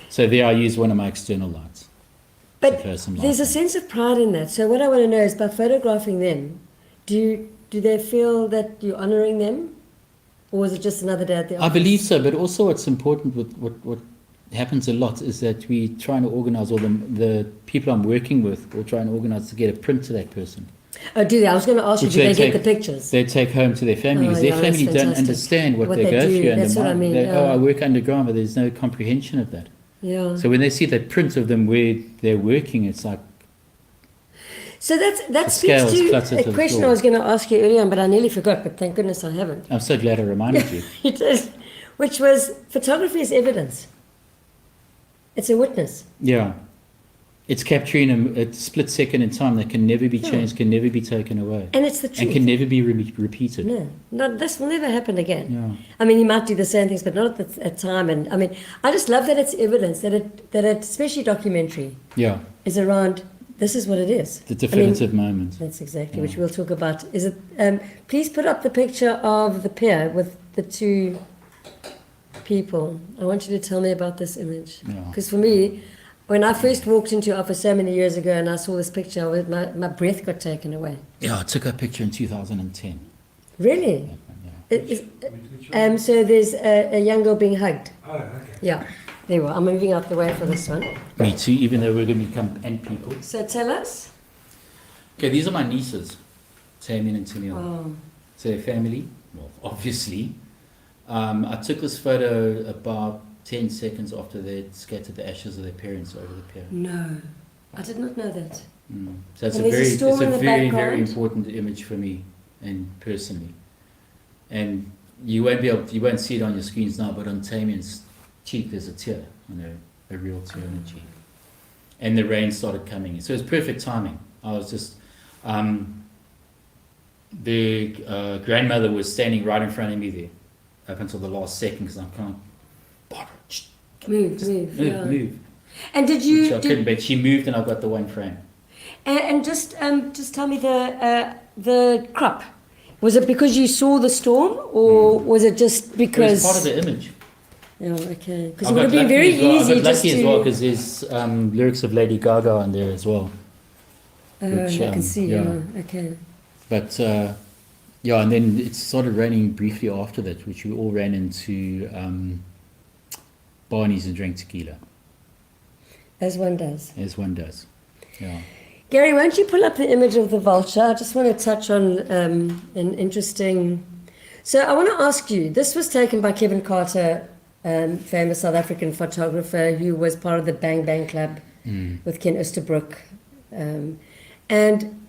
So there I used one of my external lights. But First and there's a last. sense of pride in that. So what I want to know is, by photographing them, do they feel that you're honouring them, or is it just another day at the office? I believe so, but also what's important with what happens a lot is that we try and organise, or the people I'm working with will try and organise to get a print to that person, Oh, do they? I was going to ask you, which do they they get the pictures? they take home to their family, Oh, because yeah, their that's family don't fantastic. understand what they they go do. through. And That's what I mean. Oh, Yeah. I work underground, but there's no comprehension of that. Yeah. So when they see that print of them where they're working, it's like, So that The speaks scales to clutter to a the question floor. I was going to ask you earlier on, but I nearly forgot. But thank goodness I haven't. I'm so glad I reminded you. It is, which was photography is evidence. It's a witness. Yeah. It's capturing a split second in time that can never be changed, can never be taken away, And it's the truth. and can never be repeated. No, this will never happen again. Yeah. I mean, he might do the same things, but not at the time. And I mean, I just love that it's evidence, that it, especially documentary, Yeah. is around, this is what it is. The definitive moment. That's exactly, which we'll talk about. Is it? Please put up the picture of the pier with the two people. I want you to tell me about this image. Yeah. Because for me, when I first walked into your office so many years ago and I saw this picture, my breath got taken away. Yeah, I took a picture in 2010. Really? Yeah. So there's a young girl being hugged. Oh, okay. Yeah. There we are. I'm moving out the way for this one. Me too, even though we're going to become ant people. So tell us. Okay, these are my nieces, Tammy and Tennille. Oh, So their family, well, obviously. I took this photo about 10 seconds after they'd scattered the ashes of their parents over the pier. No, I did not know that. So it's And a there's a very, storm it's a in the very, very background. important image for me and personally. And you won't see it on your screens now, but on Tamien's cheek there's a tear, a real tear on the cheek. And the rain started coming in, so it was perfect timing. I was just, the grandmother was standing right in front of me there, up until the last second, because I'm kind of, Barbara, move. And did Which you? I couldn't, but she moved, and I got the one frame. And just tell me the crop. Was it because you saw the storm, or was it just It because? was part of the image. Yeah, okay. Because I it would got have been lucky very as well. easy I got just lucky to. as well because there's lyrics of Lady Gaga on there as well. which, I can see. yeah. Okay. But yeah, and then it started raining briefly after that, which we all ran into Barney's and drank tequila, As one does. as one does. Yeah. Gary, won't you pull up the image of the vulture? I just want to touch on an interesting. So I want to ask you. This was taken by Kevin Carter, famous South African photographer who was part of the Bang Bang Club with Ken Oosterbroek, and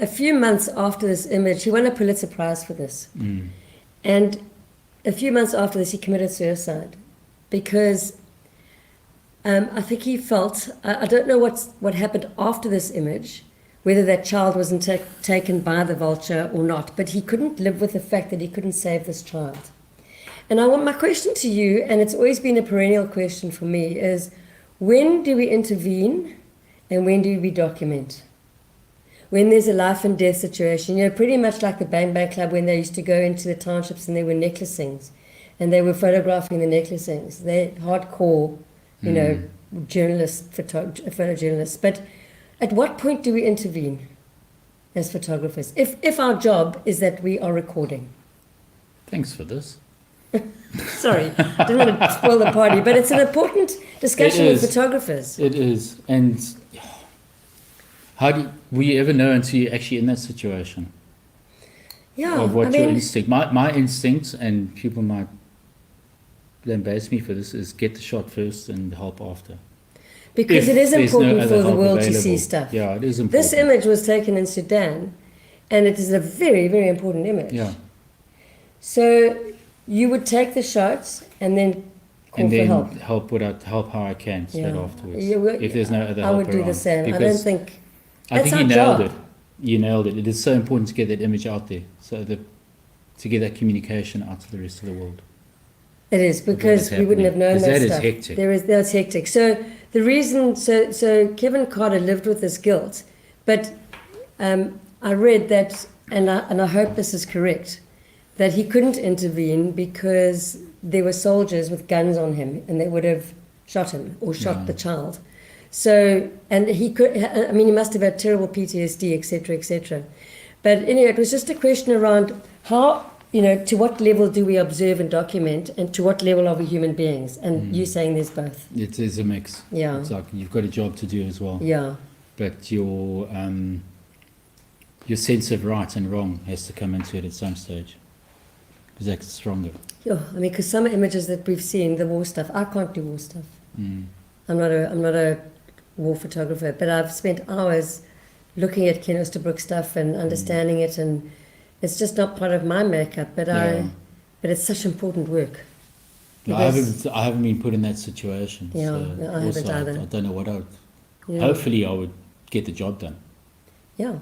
a few months after this image, he won a Pulitzer Prize for this. And a few months after this, he committed suicide because I think he felt, I don't know what happened after this image, whether that child wasn't taken by the vulture or not, but he couldn't live with the fact that he couldn't save this child. And I want my question to you, and it's always been a perennial question for me, is when do we intervene and when do we document? When there's a life and death situation, pretty much like the Bang Bang Club when they used to go into the townships and there were necklacings and they were photographing the necklacings. They're hardcore, journalists, photojournalists. But at what point do we intervene as photographers? If our job is that we are recording. Thanks for this. Sorry, I didn't want to spoil the party, but it's an important discussion with photographers. It is. And how will you ever know until you're actually in that situation? Yeah, Of what your instinct. My instinct, and people might lambast me for this, is get the shot first and help after. Because If it is there's no important other for the help world to available. see stuff. Yeah, it is important. This image was taken in Sudan, and it is a very, very important image. Yeah. So you would take the shots and then call And for then help. help how I can straight Yeah. afterwards. You would- If there's no other I help would do the around. same. I don't Because think I that's think you our nailed job. it. You nailed it. It is so important to get that image out there, so that to get that communication out to the rest of the world. It is because is we wouldn't have known happening. that 'Cause that is stuff. hectic. That's hectic. So the reason, so Kevin Carter lived with this guilt, but I read that, and I hope this is correct, that he couldn't intervene because there were soldiers with guns on him, and they would have shot him or shot the child. So, and he could, I mean, he must have had terrible PTSD, etc., etc. But anyway, it was just a question around how, to what level do we observe and document, and to what level are we human beings? And you saying there's both. It is a mix. Yeah. It's like you've got a job to do as well. Yeah. But your sense of right and wrong has to come into it at some stage, because that's stronger. Yeah, I mean, because some images that we've seen, the war stuff, I can't do war stuff. I'm not a war photographer, but I've spent hours looking at Ken Oosterbroek stuff and understanding it, and it's just not part of my makeup. But but it's such important work. I haven't been put in that situation. Yeah, so no, I haven't also either. I don't know what I would. Yeah. Hopefully, I would get the job done. Yeah,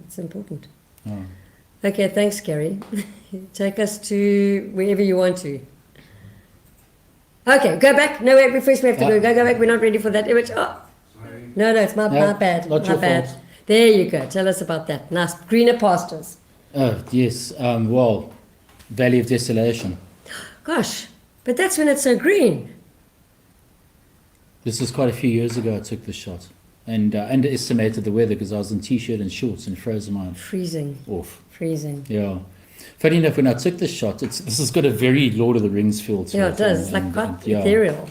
it's important. Oh. Okay, thanks, Gary. Take us to wherever you want to. Okay, go back. No, wait, first we have to go back. We're not ready for that image. Oh. Sorry. No, it's my bad. Not My your bad. fault. There you go. Tell us about that. Nice. Greener pastures. Oh yes. Well, Valley of Desolation. Gosh, but that's when it's so green. This was quite a few years ago. I took this shot and underestimated the weather because I was in t-shirt and shorts and froze my Freezing. off. Freezing. Yeah. Funny enough, when I took this shot, this has got a very Lord of the Rings feel to it. Yeah, it does. It's like and- quite and, yeah. ethereal.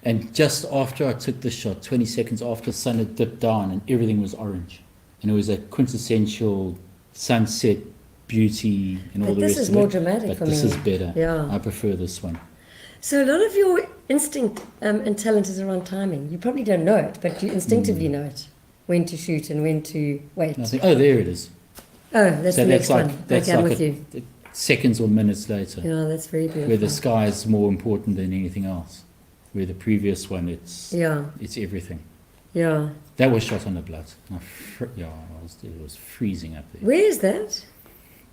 And just after I took the shot, 20 seconds after the sun had dipped down and everything was orange. And it was a quintessential sunset beauty and all But the this rest is of more it. dramatic But for this me. is better. Yeah. I prefer this one. So a lot of your instinct and talent is around timing. You probably don't know it, but you instinctively know it. When to shoot and when to wait. And I think, oh, there it is. Oh, that's So the next like, one. that's Okay, I'm like with you. seconds or minutes later, Yeah, that's very beautiful. where the sky is more important than anything else. Where the previous one, it's everything. Yeah. That was shot on the blood. It was freezing up there. Where is that?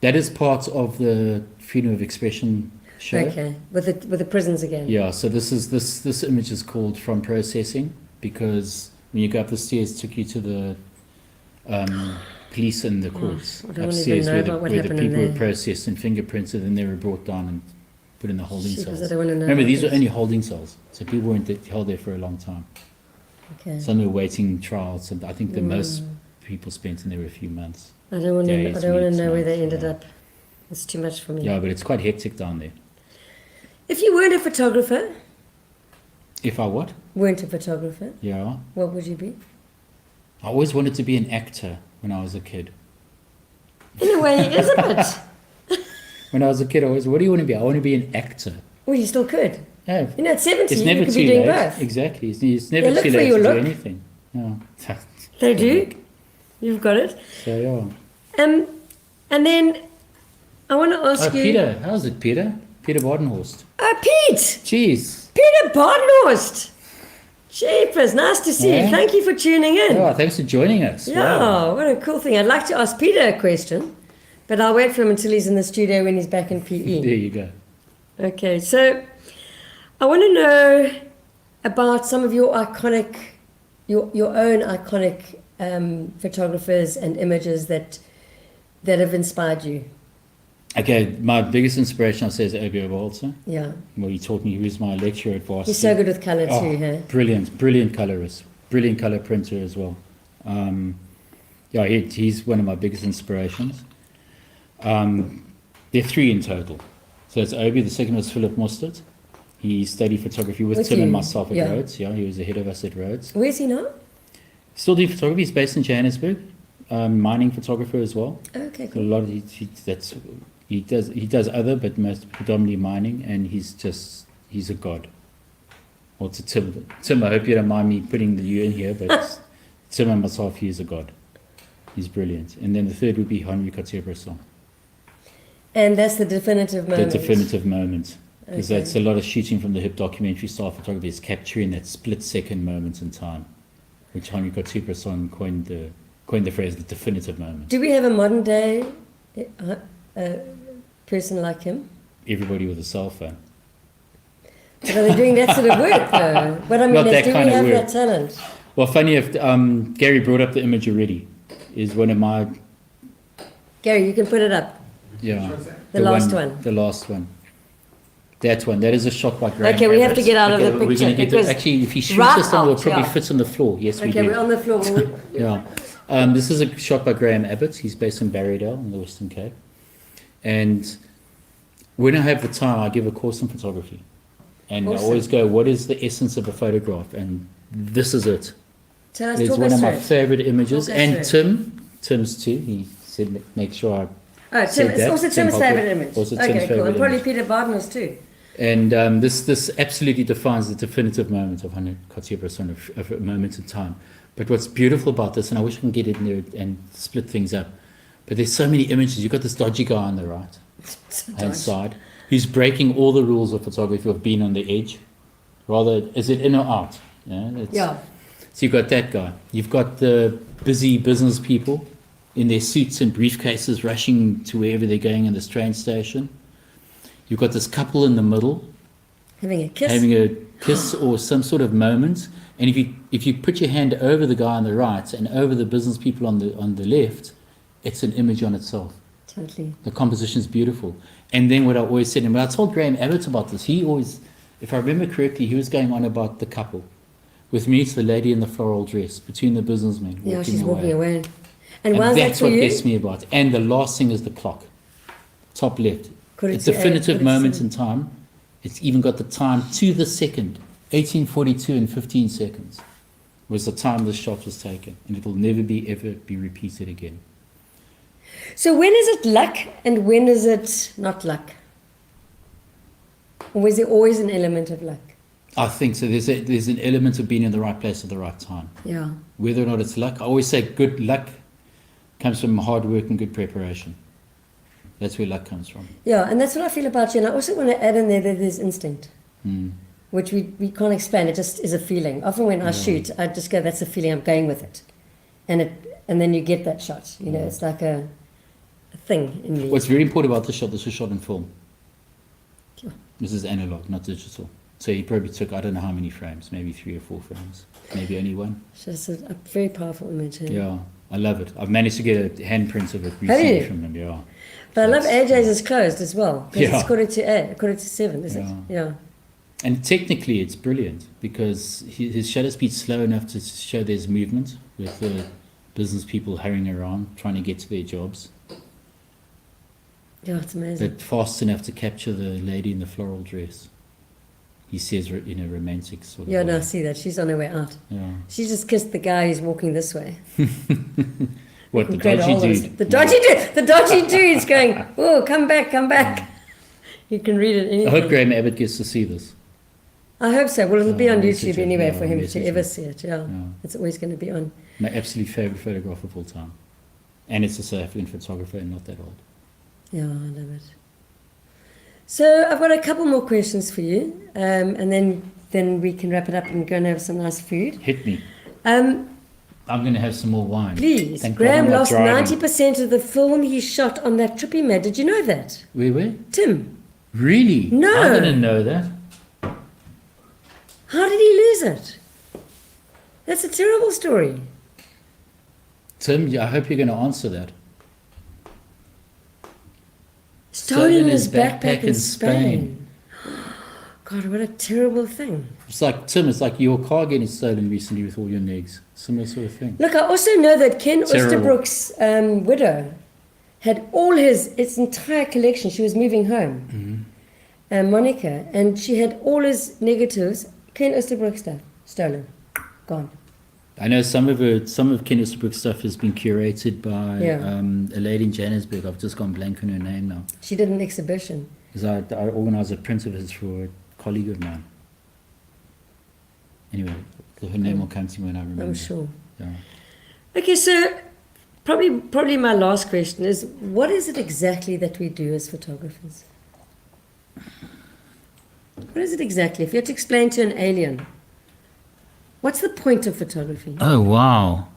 That is part of the freedom of expression show. Okay, with the prisons again. Yeah, so this image is called From Processing, because when you go up the stairs, it took you to the police and the courts I don't upstairs, even know where about what the happened in people were there. processed and fingerprinted, and they were brought down and put in the holding Jeepers, cells. I don't want to know Remember, about these were this. only holding cells, so people weren't held there for a long time. Okay. Some were waiting trials, and I think the most people spent in there were a few months. I don't want to. days, I don't want weeks, to know where they months, ended yeah. up. It's too much for me. Yeah, but it's quite hectic down there. If you weren't a photographer, If I what? weren't a photographer, Yeah. what would you be? I always wanted to be an actor when I was a kid. In a way, he is a bit. When I was a kid, I always, what do you want to be? I want to be an actor. Well, you still could. Yeah. You know, at 70, It's you never could too be doing late. both. Exactly. It's never They look too for late your to do look. anything. Yeah. They do. You've got it. So, yeah. And then I want to ask Oh, you. Peter. How's it, Peter? Peter Badenhorst. Oh, Pete! Jeez. Peter Barnhorst! Jeepers, nice to see you. Yeah. Thank you for tuning in. Oh, thanks for joining us. Yeah, Wow. what a cool thing. I'd like to ask Peter a question, but I'll wait for him until he's in the studio when he's back in There PE. you go. Okay, so I want to know about some of your iconic, your own iconic photographers and images that have inspired you. Okay, my biggest inspiration, I say, is Obi Oberholzer. Yeah, Well, he taught me, he was my lecturer at varsity. he's so good with colour Oh, too, hey? brilliant colorist, brilliant color printer as well. He's one of my biggest inspirations. There are three in total. So it's Obi, the second was Philip Mostert. He studied photography with With Tim and you, myself at yeah. Rhodes. Yeah, he was ahead of us at Rhodes. Where's he now? Still doing photography, he's based in Johannesburg, mining photographer as well. Okay, A cool. lot of he does other, but most predominantly mining, and he's a god. Well, to Tim, I hope you don't mind me putting you in here, but Tim and myself, he is a god. He's brilliant. And then the third would be Henri Cartier-Bresson, And that's the definitive moment. the definitive moment. Because Okay. that's a lot of shooting from the hip documentary style photography is capturing that split-second moment in time, which Henri Cartier-Bresson coined the phrase the definitive moment. Do we have a modern day person like him? Everybody with a cell phone. But are they doing that sort of work though? What I mean Not is, that do we kind of have work. that talent? Well, funny if Gary brought up the image already, is one of my Gary, you can put it up. yeah The last one. The last one. That one. That is a shot by Graham. Okay, we have to Abbott. get out of the We're going picture to get because actually, if he shoots right us, then we'll out, probably yeah. fit on the floor. Yes, we Okay, do. we're on the floor. Yeah. This is a shot by Graham Abbott. He's based in Barrydale in the Western Cape. And when I have the time, I give a course in photography. And I Awesome. always go, what is the essence of a photograph? And this is it. Tell us, It's talk one us of through my it. favorite images. Talk us And through Tim's too. He said, make sure I Oh, Tim, said it's that. also Tim Tim's Hopper. favourite image. Also Tim's Okay, cool. favourite And probably image. Peter Barnhorst too. And this absolutely defines the definitive moment of Henri Cartier-Bresson, of a moment in time. But what's beautiful about this, and I wish I can get in there and split things up, but there's so many images. You've got this dodgy guy on the right hand side who's breaking all the rules of photography of being on the edge. Rather, is it in or out? Yeah. So you've got that guy. You've got the busy business people in their suits and briefcases rushing to wherever they're going in this train station. You've got this couple in the middle Having a kiss. having a kiss or some sort of moment. And if you put your hand over the guy on the right and over the business people on the left, it's an image on itself. Totally. The composition is beautiful. And then what I always said, and when I told Graham Abbott about this, he always, if I remember correctly, he was going on about the couple. With me, it's the lady in the floral dress, between the businessmen walking Yeah, she's away. walking away. And And why is that that's for what you? gets me about. And the last thing is the clock, top left. Could A it say- definitive could it moment say- in time. It's even got the time to the second. 1842 and 15 seconds was the time this shot was taken, and it will never be ever be repeated again. So when is it luck and when is it not luck? Or is there always an element of luck? I think so. There's an element of being in the right place at the right time. Yeah. Whether or not it's luck, I always say good luck comes from hard work and good preparation. That's where luck comes from. Yeah, and that's what I feel about you. And I also want to add in there that there's instinct, which we can't explain. It just is a feeling. Often when I shoot, I just go, that's a feeling, I'm going with it. And then you get that shot. You know, it's like a thing in you. What's very important about this was shot in film. Sure. This is analog, not digital. So he probably took, I don't know how many frames, maybe 3 or 4 frames, maybe only one. So it's a very powerful image. Yeah, I love it. I've managed to get a handprint of it Have recently you? from him, yeah. But I love AJ's is closed as well. Because Yeah. it's quarter to 7, is it? Yeah. And technically it's brilliant because his shutter speed's slow enough to show there's movement with the business people hurrying around trying to get to their jobs, Yeah, it's amazing. but fast enough to capture the lady in the floral dress. He says in a romantic sort of Yeah, way. no, I see that. She's on her way out. Yeah. She just kissed the guy who's walking this way. What, the Great dodgy hole is- dude? The dodgy dude! The dodgy dude's going, oh, come back, come back. You can read it I anything. hope Graham Abbott gets to see this. I hope so. Well, it'll be on I'll message YouTube him. anyway Yeah, for I'll him message to ever him. see it. Yeah. Yeah. It's always going to be on. My absolute favourite photograph of all time. And it's a South African photographer and not that old. Yeah, I love it. So I've got a couple more questions for you, and then we can wrap it up and go and have some nice food. Hit me. Um, I'm going to have some more wine. please, Thank God Graham I'm not lost driving. 90% of the film he shot on that trip he made. Did you know that? Where? Tim, Really? No. I didn't know that. how did he lose it? That's a terrible story. Tim, I hope you're going to answer that. Stolen his backpack in Spain. God, what a terrible thing. It's like, Tim, it's like your car getting stolen recently with all your negs. Similar sort of thing. Look, I also know that Ken Terrible. Oosterbrook's widow had all its entire collection. She was moving home, Monica, and she had all his negatives, Ken Oosterbrook stuff, stolen, gone. I know some of Ken Oosterbrook's stuff has been curated by Yeah. a lady in Johannesburg. I've just gone blank on her name now. She did an exhibition. Because I organised a print of his for a colleague of mine. Anyway, her name will come to me when I remember. I'm sure. Yeah. Okay, so probably my last question is, what is it exactly that we do as photographers? What is it exactly? If you had to explain to an alien, what's the point of photography? Oh, wow.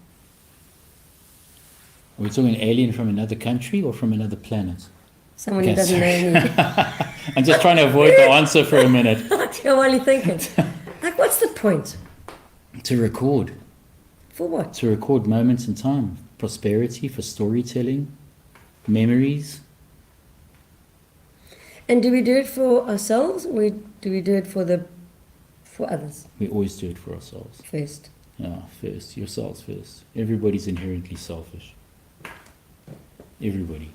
Are we talking alien from another country or from another planet? Someone who Okay, doesn't know me. I'm just trying to avoid the answer for a minute. You're only thinking. Like, what's the point? To record. For what? To record moments in time. Prosperity, for storytelling, memories. And do we do it for ourselves, or do we do it for others We always do it for ourselves. first? Yeah, first. Yourselves first. Everybody's inherently selfish. Everybody.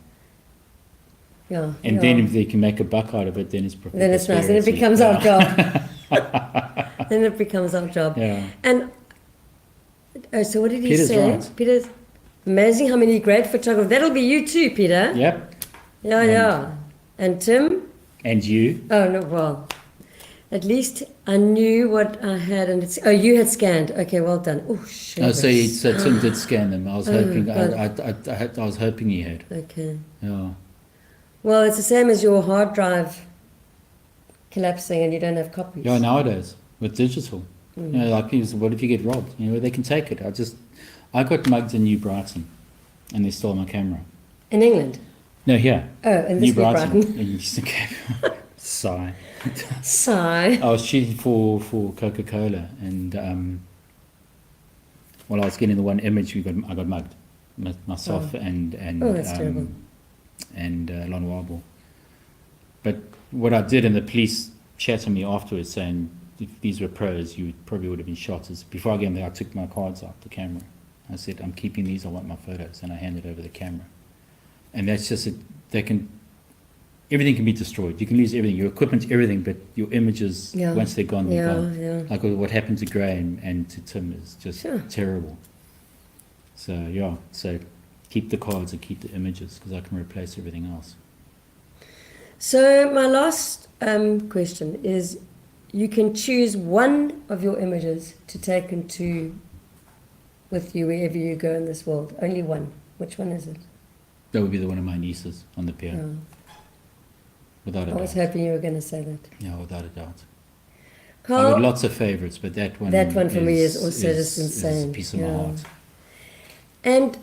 Yeah. And yeah. then if they can make a buck out of it, then it's Then it's nice. Then it prosperity. becomes Yeah. our job. Then it becomes our job. Yeah. And so what did he Peter's say? right. Peter's amazing how many great photographers. That'll be you too, Peter. Yep. Yeah, yeah. And Tim? And you? Oh no, well, at least I knew what I had, and you had scanned. Okay, well done. Oh shit. Oh, so Tim did scan them. I was hoping. God. I was hoping he had. Okay. Yeah. Well, it's the same as your hard drive collapsing and you don't have copies. Yeah. Nowadays with digital, you know, like people say, what if you get robbed? You know, they can take it. I got mugged in New Brighton, and they stole my camera. In England? No, here. Oh, in this New Brighton. In Eastern Cape. Sigh. Sigh. I was shooting for Coca-Cola, and while I was getting the one image, I got mugged. Myself and Oh, that's terrible. and Lon Wabel. But what I did, and the police chatted me afterwards saying, if these were pros, you probably would have been shot. Is before I gave them, I took my cards out, the camera. I said, I'm keeping these, I want my photos, and I handed over the camera. And that's just everything can be destroyed. You can lose everything, your equipment, everything, but your images, Yeah. once they're gone, they're gone. Yeah. Like what happened to Graham and to Tim is just Sure. terrible. So yeah, so keep the cards and keep the images because I can replace everything else. So my last question is, you can choose one of your images to take with you wherever you go in this world. Only one. Which one is it? That would be the one of my nieces on the piano. Without a I doubt. was hoping you were going to say that. Yeah, without a doubt. Carl, I've got lots of favourites, but that one. That one for me is also just insane. Is a piece of my heart. And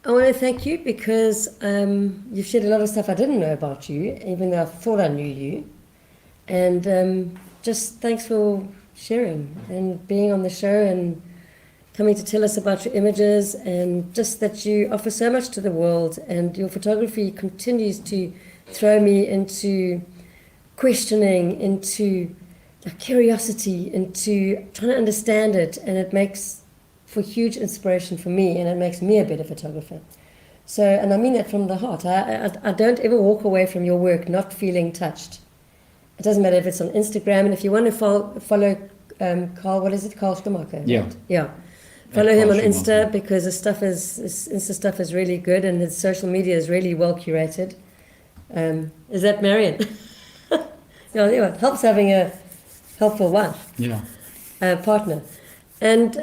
I want to thank you because you've shared a lot of stuff I didn't know about you, even though I thought I knew you. And just thanks for sharing and being on the show and coming to tell us about your images, and just that you offer so much to the world, and your photography continues to throw me into questioning, into curiosity, into trying to understand it, and it makes for huge inspiration for me, and it makes me a better photographer. So, and I mean that from the heart. I don't ever walk away from your work not feeling touched. It doesn't matter if it's on Instagram, and if you want to follow Karl, what is it, Karl Schoemaker? Yeah. Right? Yeah. Follow him on Karl Insta Schoemaker. because his Insta stuff is really good, and his social media is really well curated. Is that Marion? It helps having a helpful wife, Yeah. partner, and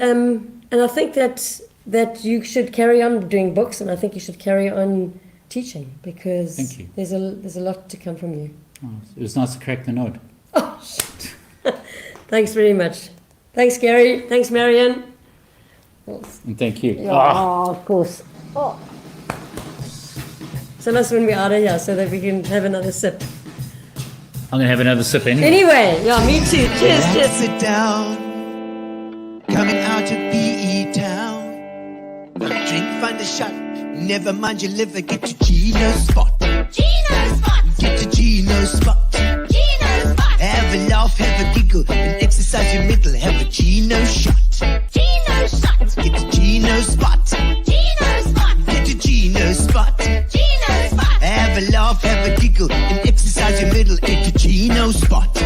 I think that you should carry on doing books, and I think you should carry on teaching because Thank you. there's a lot to come from you. Oh, it was nice to crack the nod. Oh, shit. Thanks very much. Thanks, Gary. Thanks, Marion. And thank you. Yeah, of course. Oh. Tell us when we're out of here so that we can have another sip. I'm going to have another sip anyway. Anyway, yeah, me too. Cheers, Let's cheers. sit down, coming out of PE town. Drink, find a shot, never mind your liver, get to Gino's spot. Gino's spot. Get to Gino's spot. Gino's spot. Have a laugh, have a giggle, and exercise your middle, have a Gino shot. Gino's shot. Get to Gino's spot. Gino's spot. Get to Gino's spot. Gino's spot. Have a laugh, have a giggle, and exercise your middle, get to Gino's spot.